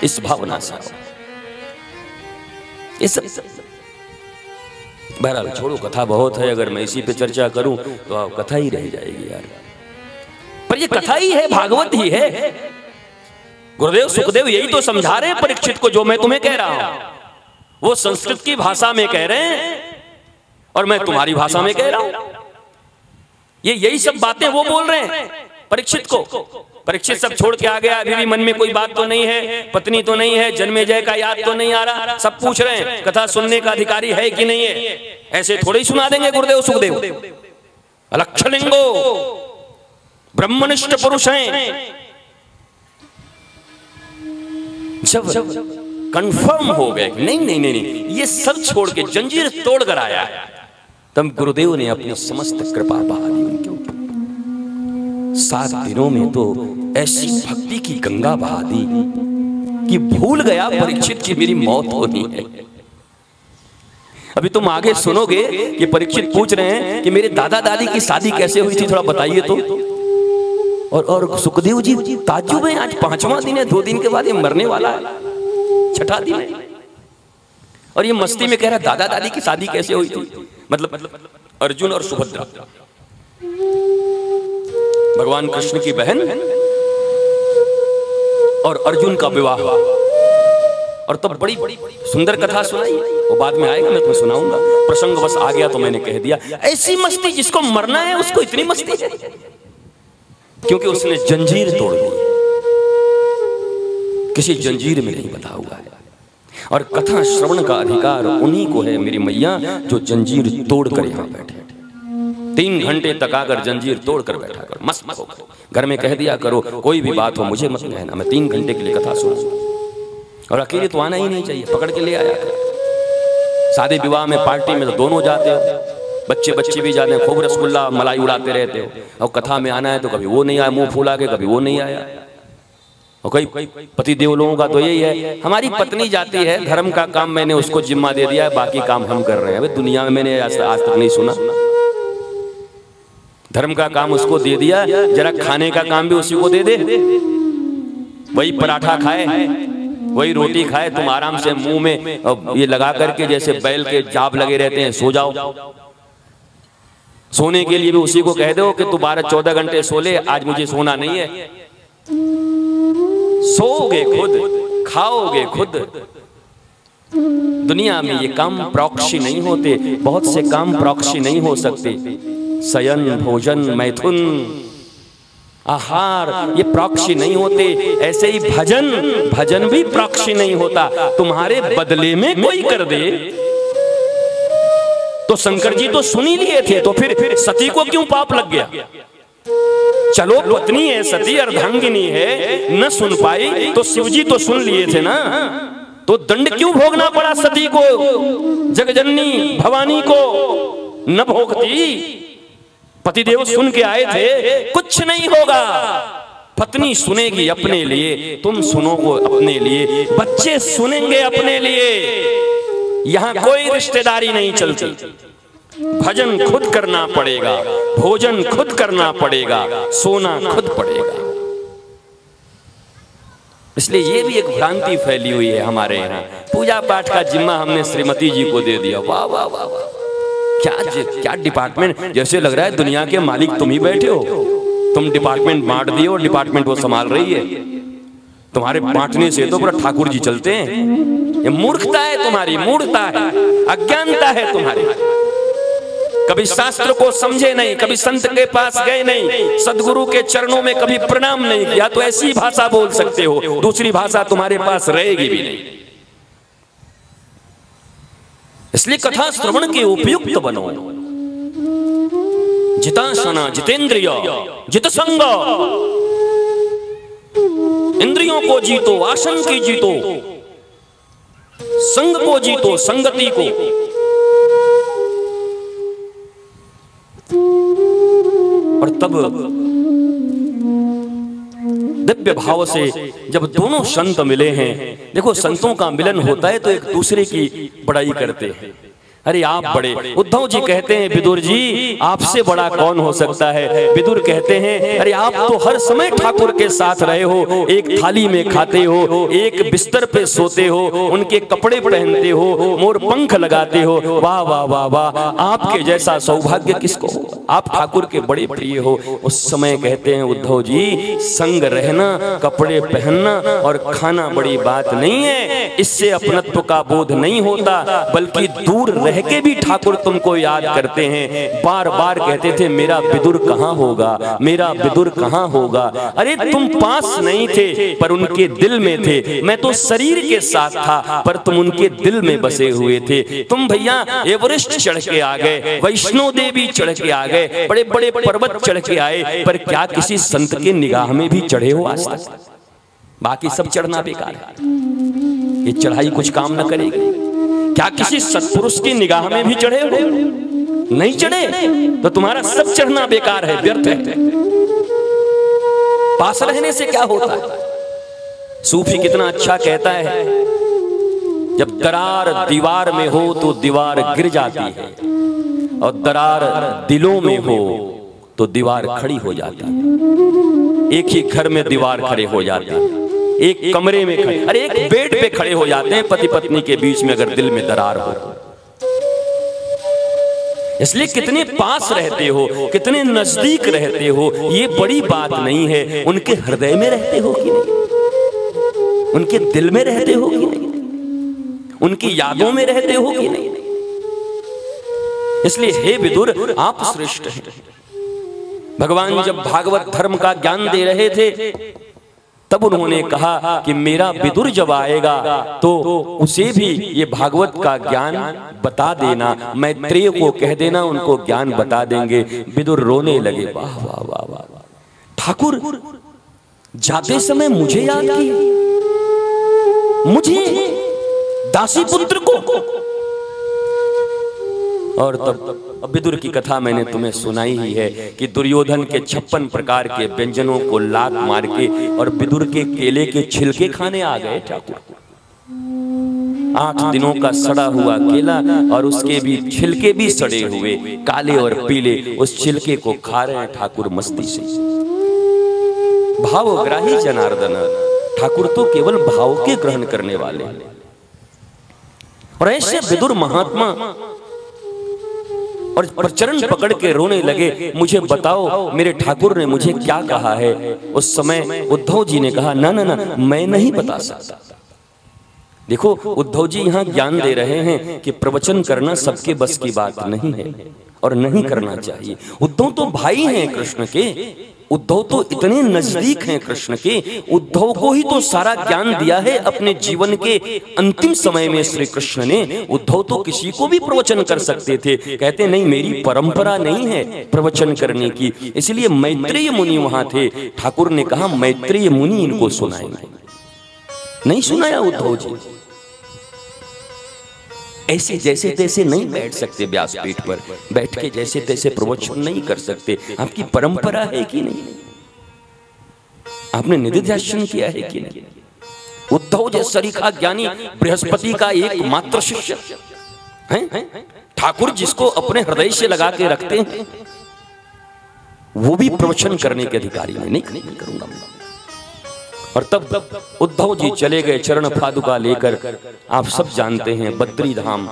इस भावना से आओ। इस बहरहाल छोड़ो, कथा बहुत है, अगर मैं इसी पे चर्चा करूं तो आप कथा ही रह जाएगी यार। पर ये कथा ही है, भागवत ही है। गुरुदेव सुखदेव यही तो समझा रहे हैं परीक्षित को, जो मैं तुम्हें कह रहा हूं। वो संस्कृत की भाषा में कह रहे हैं और मैं तुम्हारी भाषा में कह रहा हूं। ये यही सब बातें वो बोल रहे हैं परीक्षित को। परीक्षित सब छोड़ के आ गया, अभी भी मन में कोई बात तो नहीं है, पत्नी तो नहीं है, जन्मेजय का याद तो नहीं आ रहा। सब पूछ रहे हैं कथा सुनने का अधिकारी है कि नहीं है। ऐसे थोड़ी सुना देंगे गुरुदेव सुखदेव। अलक्षलिंगो ब्रह्मनिष्ठ पुरुष हैं। जब कंफर्म हो गए नहीं नहीं नहीं नहीं ये सब छोड़ के जंजीर तोड़ कर आया, तब गुरुदेव ने अपनी समस्त कृपा बहा दी उनके ऊपर। 7 दिनों में तो ऐसी भक्ति की गंगा बहा दी कि भूल गया परीक्षित की मेरी मौत होनी है। अभी तुम आगे सुनोगे कि परीक्षित पूछ रहे हैं कि मेरे दादा दादी की शादी कैसे हुई थी, थोड़ा बताइए तो। और सुखदेव जी ताज्जुब है, आज 5वां दिन है, 2 दिन के बाद ये मरने वाला है, 6ठा दिन है, और ये मस्ती में कह रहा दादा दादी की शादी कैसे हुई थी। मतलब अर्जुन और सुभद्रा, भगवान कृष्ण की बहन और अर्जुन का विवाह। और तब बड़ी सुंदर कथा सुनाई, वो बाद में आएगा, मैं तुम्हें सुनाऊंगा। प्रसंग बस आ गया तो मैंने कह दिया। ऐसी मस्ती, जिसको मरना है उसको इतनी मस्ती है, क्योंकि उसने जंजीर तोड़ दी, किसी जंजीर में नहीं बंधा हुआ है। और कथा श्रवण का अधिकार उन्हीं को है मेरी मैया, जो जंजीर तोड़कर यहाँ बैठे। 3 घंटे तक आकर जंजीर तोड़कर बैठा कर मस्त हो। घर में कह दिया करो कोई भी बात हो मुझे मत कहना, मैं 3 घंटे के लिए कथा सुनूंगा। और अकेले तो आना ही नहीं चाहिए, पकड़ के ले आया कर। शादी विवाह में पार्टी में तो दोनों जाते हो, बच्चे भी जाते हैं, खूब रसगुल्ला मलाई उड़ाते रहते हो। और कथा में आना है तो कभी वो नहीं आया मुंह फुला के, कभी वो नहीं आया। और कई पति देव लोगों का तो यही है, हमारी पत्नी जाती है, धर्म का काम मैंने उसको जिम्मा दे दिया है, बाकी काम हम कर रहे हैं। अबे दुनिया में मैंने आज तक नहीं सुना। धर्म का काम उसको दे दिया, जरा खाने का काम भी उसी को दे दे। वही पराठा खाए, वही रोटी खाए, तुम आराम से मुंह में ये लगा करके जैसे बैल के जाप लगे रहते हैं, सो जाओ। सोने के लिए भी उसी को कह दो कि तू 12-14 घंटे सो ले, आज मुझे सोना नहीं है। सोओगे खुद, खाओगे खुद। दुनिया में ये काम प्रॉक्सी नहीं होते, बहुत से काम प्रॉक्सी नहीं हो सकते। शयन, भोजन, मैथुन, आहार, ये प्रॉक्सी नहीं होते। ऐसे ही भजन भी प्रॉक्सी नहीं होता। तुम्हारे बदले में कोई कर दे तो शंकर जी तो सुन ही लिए थे, तो फिर सती को क्यों पाप लग गया? चलो पत्नी है सती, अर्धांगिनी है, न सुन पाई तो शिवजी तो सुन लिए थे ना, तो दंड क्यों भोगना पड़ा सती को? जगजननी भवानी को न भोगती। पतिदेव सुन के आए थे, कुछ नहीं होगा। पत्नी सुनेगी अपने लिए, तुम सुनोगे अपने लिए, बच्चे सुनेंगे अपने लिए। यहां कोई रिश्तेदारी नहीं चलती। भजन खुद करना पड़ेगा, भोजन खुद करना पड़ेगा, सोना खुद पड़ेगा। इसलिए ये भी एक भ्रांति फैली हुई है हमारे यहाँ। पूजा पाठ का जिम्मा हमने श्रीमती जी को दे दिया। वाह वाह वाह वाह, क्या डिपार्टमेंट, जैसे लग रहा है दुनिया के मालिक तुम ही बैठे हो। तुम डिपार्टमेंट बांट दिए और डिपार्टमेंट वो संभाल रही है। तुम्हारे बांटने से तो पूरा ठाकुर जी चलते हैं। ये मूर्खता है तुम्हारी, मूर्खता है, अज्ञानता है तुम्हारी। कभी शास्त्र को समझे नहीं, कभी संत के पास गए नहीं, सदगुरु के चरणों में कभी प्रणाम नहीं किया, तो ऐसी भाषा बोल सकते हो, दूसरी भाषा तुम्हारे पास रहेगी भी नहीं। इसलिए कथा श्रवण के उपयुक्त बनो। जितासना, जितेंद्रिय, जितसंग, इंद्रियों को जीतो, आसन की जीतो, संग को जीतो, संगति को। और तब दिव्य भाव से जब दोनों संत मिले हैं, देखो संतों का मिलन होता है तो एक दूसरे की बड़ाई करते हैं। अरे आप बड़े। उद्धव जी कहते हैं विदुर जी आपसे बड़ा कौन हो सकता है। विदुर कहते हैं अरे आप तो हर समय ठाकुर के साथ रहे हो, एक थाली में खाते हो, एक बिस्तर पे सोते हो, उनके कपड़े पहनते हो, मोर पंख लगाते हो। वाह वाह वाह वाह, आपके जैसा सौभाग्य किसको हो, आप ठाकुर के बड़े प्रिय हो। उस समय कहते हैं उद्धव जी संग रहना, कपड़े पहनना और खाना बड़ी बात नहीं है, इससे अपनत्व का बोध नहीं होता, बल्कि दूर रह के भी ठाकुर तुमको याद करते हैं। बार बार कहते थे मेरा विदुर कहाँ होगा, मेरा विदुर कहाँ होगा। अरे तुम पास नहीं थे पर उनके दिल में थे, मैं तो शरीर के साथ था पर तुम उनके दिल में बसे हुए थे। तुम भैया एवरेस्ट चढ़ के आ गए, वैष्णो देवी चढ़ के आ गए, बड़े बड़े पर्वत चढ़ के आए, पर क्या किसी संत के निगाह में भी चढ़े हो आज तक? बाकी सब चढ़ना बेकार है, ये चढ़ाई कुछ काम न करेगी। क्या किसी सत्पुरुष की निगाह में भी चढ़े हो? नहीं चढ़े तो तुम्हारा सब चढ़ना बेकार है, व्यर्थ है। पास रहने से क्या होता है? सूफी कितना अच्छा कहता है, जब दरार दीवार में हो तो दीवार गिर जाती है, और दरार दिलों में हो तो दीवार खड़ी हो जाती है। एक ही घर में दीवार खड़े हो जाते हैं, एक कमरे में खड़े, अरे एक बेड पे खड़े हो जाते हैं पति पत्नी के बीच में, अगर दिल में दरार हो। इसलिए कितने पास रहते हो, कितने नजदीक रहते हो, ये बड़ी बात नहीं है। उनके हृदय में रहते हो कि नहीं, उनके दिल में रहते हो कि नहीं, उनकी यादों में रहते हो कि नहीं। इसलिए हे विदुर आप श्रेष्ठ हैं। भगवान जब भागवत धर्म का ज्ञान दे रहे थे तब उन्होंने कहा कि मेरा विदुर जब आएगा तो उसे भी ये भागवत का ज्ञान बता देना, मैत्रेय को कह देना, उनको ज्ञान बता देंगे। विदुर रोने लगे, वाह वाह वाह वाह, ठाकुर जाते समय मुझे याद किया, मुझे दासी पुत्र को। और तब विदुर की कथा मैंने तुम्हें सुनाई ही है कि दुर्योधन के 56 प्रकार के व्यंजनों को लात मार के और विदुर के केले के छिलके खाने आ गए ठाकुर। 8 दिनों का सड़ा हुआ केला और उसके भी छिलके भी सड़े हुए, काले और पीले, उस छिलके को खा रहे हैं ठाकुर मस्ती से। भावग्राही जनार्दन, ठाकुर तो केवल भाव के ग्रहण करने वाले। और ऐसे विदुर महात्मा और चरण पकड़ के रोने लगे, मुझे बताओ मेरे ठाकुर ने मुझे क्या कहा है। उस समय उद्धव जी ने कहा ना ना ना, मैं नहीं बता सकता। देखो उद्धव जी यहाँ ज्ञान दे रहे हैं कि प्रवचन करना सबके बस की बात नहीं है और नहीं करना चाहिए। उद्धव तो भाई हैं कृष्ण के, उद्धव तो इतने नजदीक हैं कृष्ण के, उद्धव को ही तो सारा ज्ञान दिया है अपने जीवन के अंतिम समय में श्री कृष्ण ने। उद्धव तो किसी को भी प्रवचन कर सकते थे, कहते नहीं मेरी परंपरा नहीं है प्रवचन करने की, इसलिए मैत्रेय मुनि वहां थे। ठाकुर ने कहा मैत्रेय मुनि इनको सुनाएंगे, नहीं सुनाया उद्धव जी। ऐसे जैसे तैसे नहीं बैठ सकते व्यासपीठ पर, बैठ के जैसे तैसे प्रवचन नहीं कर सकते। आपकी परंपरा है कि नहीं, आपने निधिध्यासन किया है कि नहीं। उद्धव जैसा सरीखा ज्ञानी, बृहस्पति का एकमात्र शिष्य हैं, ठाकुर जिसको अपने हृदय से लगा के रखते हैं, वो भी प्रवचन करने के अधिकारी में नहीं करूंगा। और तब उद्धव जी चले गए चरण पादुका लेकर। आप सब जानते हैं बद्री धाम,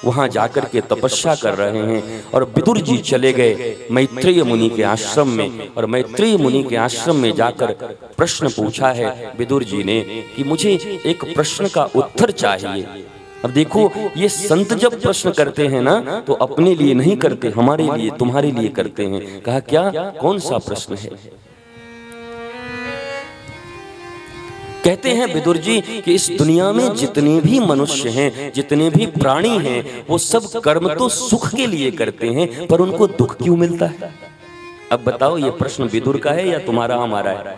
वहां जाकर के तपस्या कर रहे हैं। और विदुर जी चले गए मैत्रेय मुनि के आश्रम में, और मैत्रेय मुनि के आश्रम में जाकर प्रश्न पूछा है विदुर जी ने कि मुझे एक प्रश्न का उत्तर चाहिए। अब देखो ये संत जब प्रश्न करते हैं ना तो अपने लिए नहीं करते, हमारे लिए तुम्हारे लिए करते हैं। कहा क्या, कौन सा प्रश्न है। कहते हैं विदुर जी कि इस दुनिया में जितने भी मनुष्य हैं, जितने भी प्राणी हैं, वो सब कर्म तो सुख के लिए करते हैं, पर उनको दुख क्यों मिलता है। अब बताओ ये प्रश्न विदुर का है या तुम्हारा हमारा है।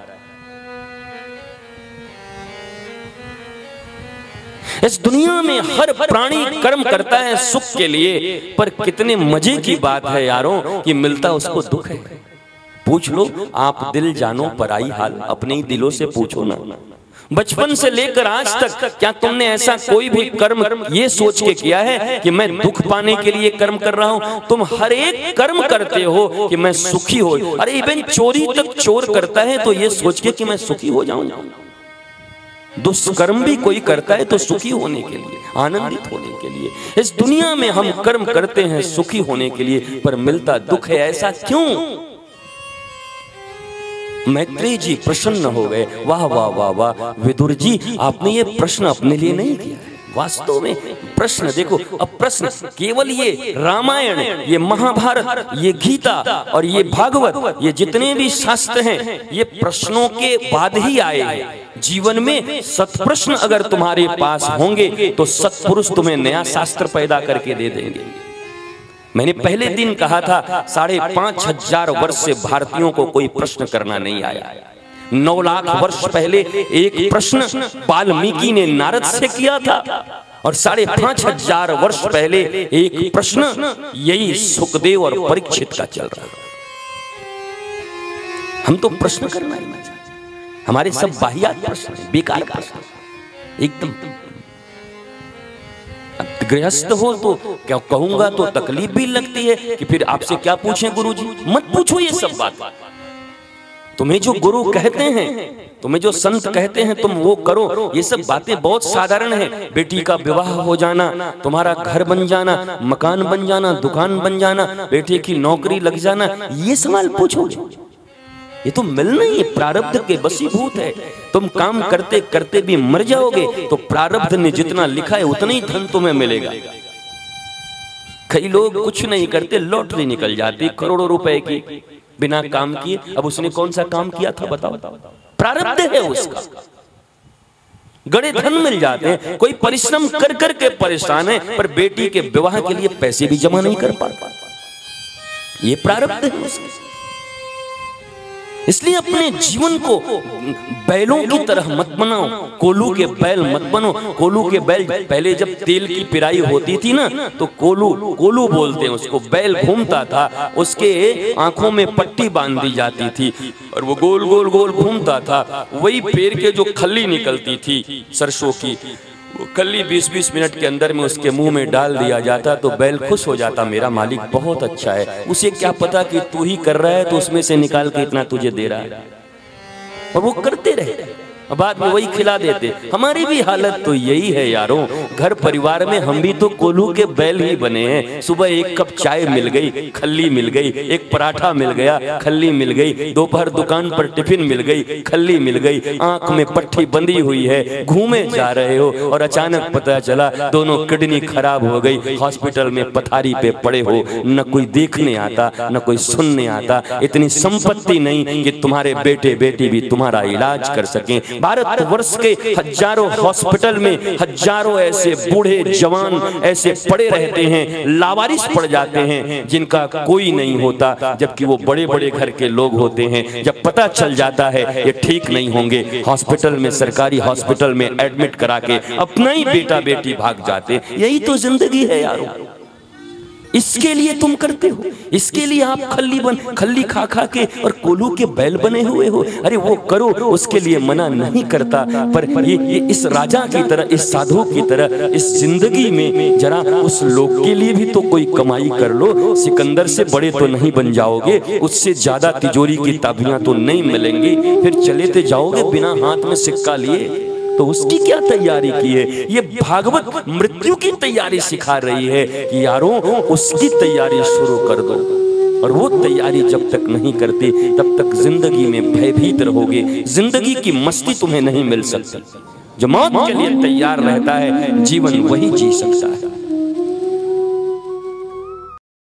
इस दुनिया में हर प्राणी कर्म करता है सुख के लिए, पर कितने मजे की बात है यारों कि मिलता उसको दुख है। पूछ लो, आप दिल जानो पराई हाल, अपने ही दिलों से पूछो ना। बचपन से लेकर आज तक क्या तुमने ऐसा कोई भी कर्म ये सोच के किया है कि मैं दुख पाने के लिए कर्म कर रहा हूं? तुम हर एक कर्म करते हो कि मैं सुखी हो। अरे इवन चोरी तक चोर करता है तो ये सोच के कि मैं सुखी हो जाऊं। दुष्कर्म भी कोई करता है तो सुखी होने के लिए, आनंदित होने के लिए। इस दुनिया में हम कर्म करते हैं सुखी होने के लिए, पर मिलता दुख है। ऐसा क्यों? मैत्रेय जी प्रसन्न हो गए। वाह वाह वाह वाह विदुर जी, आपने ये प्रश्न अपने लिए नहीं किया है। वास्तव में प्रश्न देखो, अब प्रश्न केवल ये रामायण, ये महाभारत, ये गीता और ये भागवत, ये जितने भी शास्त्र हैं, ये प्रश्नों के बाद ही आए हैं। जीवन में सत्प्रश्न अगर तुम्हारे पास होंगे तो सत्पुरुष तुम्हें नया शास्त्र पैदा करके दे देंगे। मैंने पहले दिन कहा था 5,500 वर्ष से भारतीयों को कोई प्रश्न करना नहीं आया। 9 लाख वर्ष पहले एक प्रश्न वाल्मीकि ने नारद से किया था और 5,500 वर्ष पहले एक प्रश्न यही सुखदेव और परीक्षित का चल रहा है। हम तो प्रश्न करना ही नहीं चाहते। हमारे सब बाहियात प्रश्न हैं, बेकार प्रश्न एकदम। गृहस्थ हो तो क्या कहूंगा तो तकलीफ भी लगती है कि फिर आपसे क्या पूछें गुरुजी। मत पूछो ये सब बात। तुम्हें जो गुरु कहते हैं, तुम्हें जो संत कहते हैं, तुम वो करो। ये सब बातें बहुत साधारण है। बेटी का विवाह हो जाना, तुम्हारा घर बन जाना, मकान बन जाना, दुकान बन जाना, बेटे की नौकरी लग जाना, ये सवाल पूछोगे? ये तो मिलना ही प्रारब्ध के वशीभूत है। तुम काम करते करते भी मर जाओगे तो प्रारब्ध ने जितना लिखा है उतना ही धन तुम्हें मिलेगा। कई लोग कुछ नहीं करते, लॉटरी निकल जाती करोड़ों रुपए की बिना काम किए। अब उसने कौन सा काम किया था बताओ? प्रारब्ध है उसका, गड़े धन मिल जाते हैं। कोई परिश्रम कर कर के परेशान है, पर बेटी के विवाह के लिए पैसे भी जमा नहीं कर पाता। ये प्रारब्ध है उसका। इसलिए अपने जीवन को बैलों की तरह मत बनाओ, कोलू के बैल मत बनो। कोलू के बैल, पहले जब तेल की पिराई होती थी ना तो कोलू बोलते हैं उसको, बैल घूमता था, उसके आंखों में पट्टी बांध दी जाती थी और वो गोल गोल गोल घूमता था। वही पेड़ के जो खल्ली निकलती थी सरसों की, वो खल्ली 20-20 मिनट के अंदर में उसके मुंह में डाल दिया जाता तो बैल खुश हो जाता, मेरा मालिक बहुत अच्छा है। उसे क्या पता कि तू ही कर रहा है तो उसमें से निकाल के इतना तुझे दे रहा है। और वो करते रहे, बाद में वही खिला देते। हमारी भी हालत तो यही है यारों। घर परिवार में हम भी तो कोलू के बैल ही बने हैं। सुबह एक कप चाय मिल गई, खल्ली मिल गई, एक पराठा मिल गया, खल्ली मिल गई, दोपहर दुकान पर टिफिन मिल गई, खल्ली मिल गई, आंख में पट्टी बंधी हुई है, घूमे जा रहे हो और अचानक पता चला दोनों किडनी खराब हो गई, हॉस्पिटल में पथारी पे पड़े हो। न कोई देखने आता, न कोई सुनने आता। इतनी संपत्ति नहीं कि तुम्हारे बेटे बेटी भी तुम्हारा इलाज कर सकें। भारतवर्ष के हजारों हॉस्पिटल में हजारों ऐसे बूढ़े जवान ऐसे पड़े रहते हैं, लावारिस पड़ जाते हैं, जिनका कोई नहीं होता, जबकि वो बड़े बड़े घर के लोग होते हैं। जब पता चल जाता है ये ठीक नहीं होंगे, हॉस्पिटल में, सरकारी हॉस्पिटल में एडमिट करा के अपना ही बेटा बेटी भाग जाते। यही तो जिंदगी है यारों। इसके लिए तुम करते हो, इसके लिए आप खल्ली खा खा के और कोलू के बैल बने हुए हो। अरे वो करो, उसके लिए मना नहीं करता, पर ये इस राजा की तरह, इस साधु की तरह इस जिंदगी में जरा उस लोग के लिए भी तो कोई कमाई कर लो। सिकंदर से बड़े तो नहीं बन जाओगे, उससे ज्यादा तिजोरी की ताबियां तो नहीं मिलेंगी, फिर चलेते जाओगे बिना हाथ में सिक्का लिए। तो उसकी क्या तैयारी की है? ये भागवत मृत्यु की तैयारी सिखा रही है कि यारों उसकी तैयारी शुरू कर दो। और वो तैयारी जब तक नहीं करते तब तक जिंदगी में भयभीत रहोगे, जिंदगी की मस्ती तुम्हें नहीं मिल सकती। जो मौत के लिए तैयार रहता है जीवन वही जी सकता है।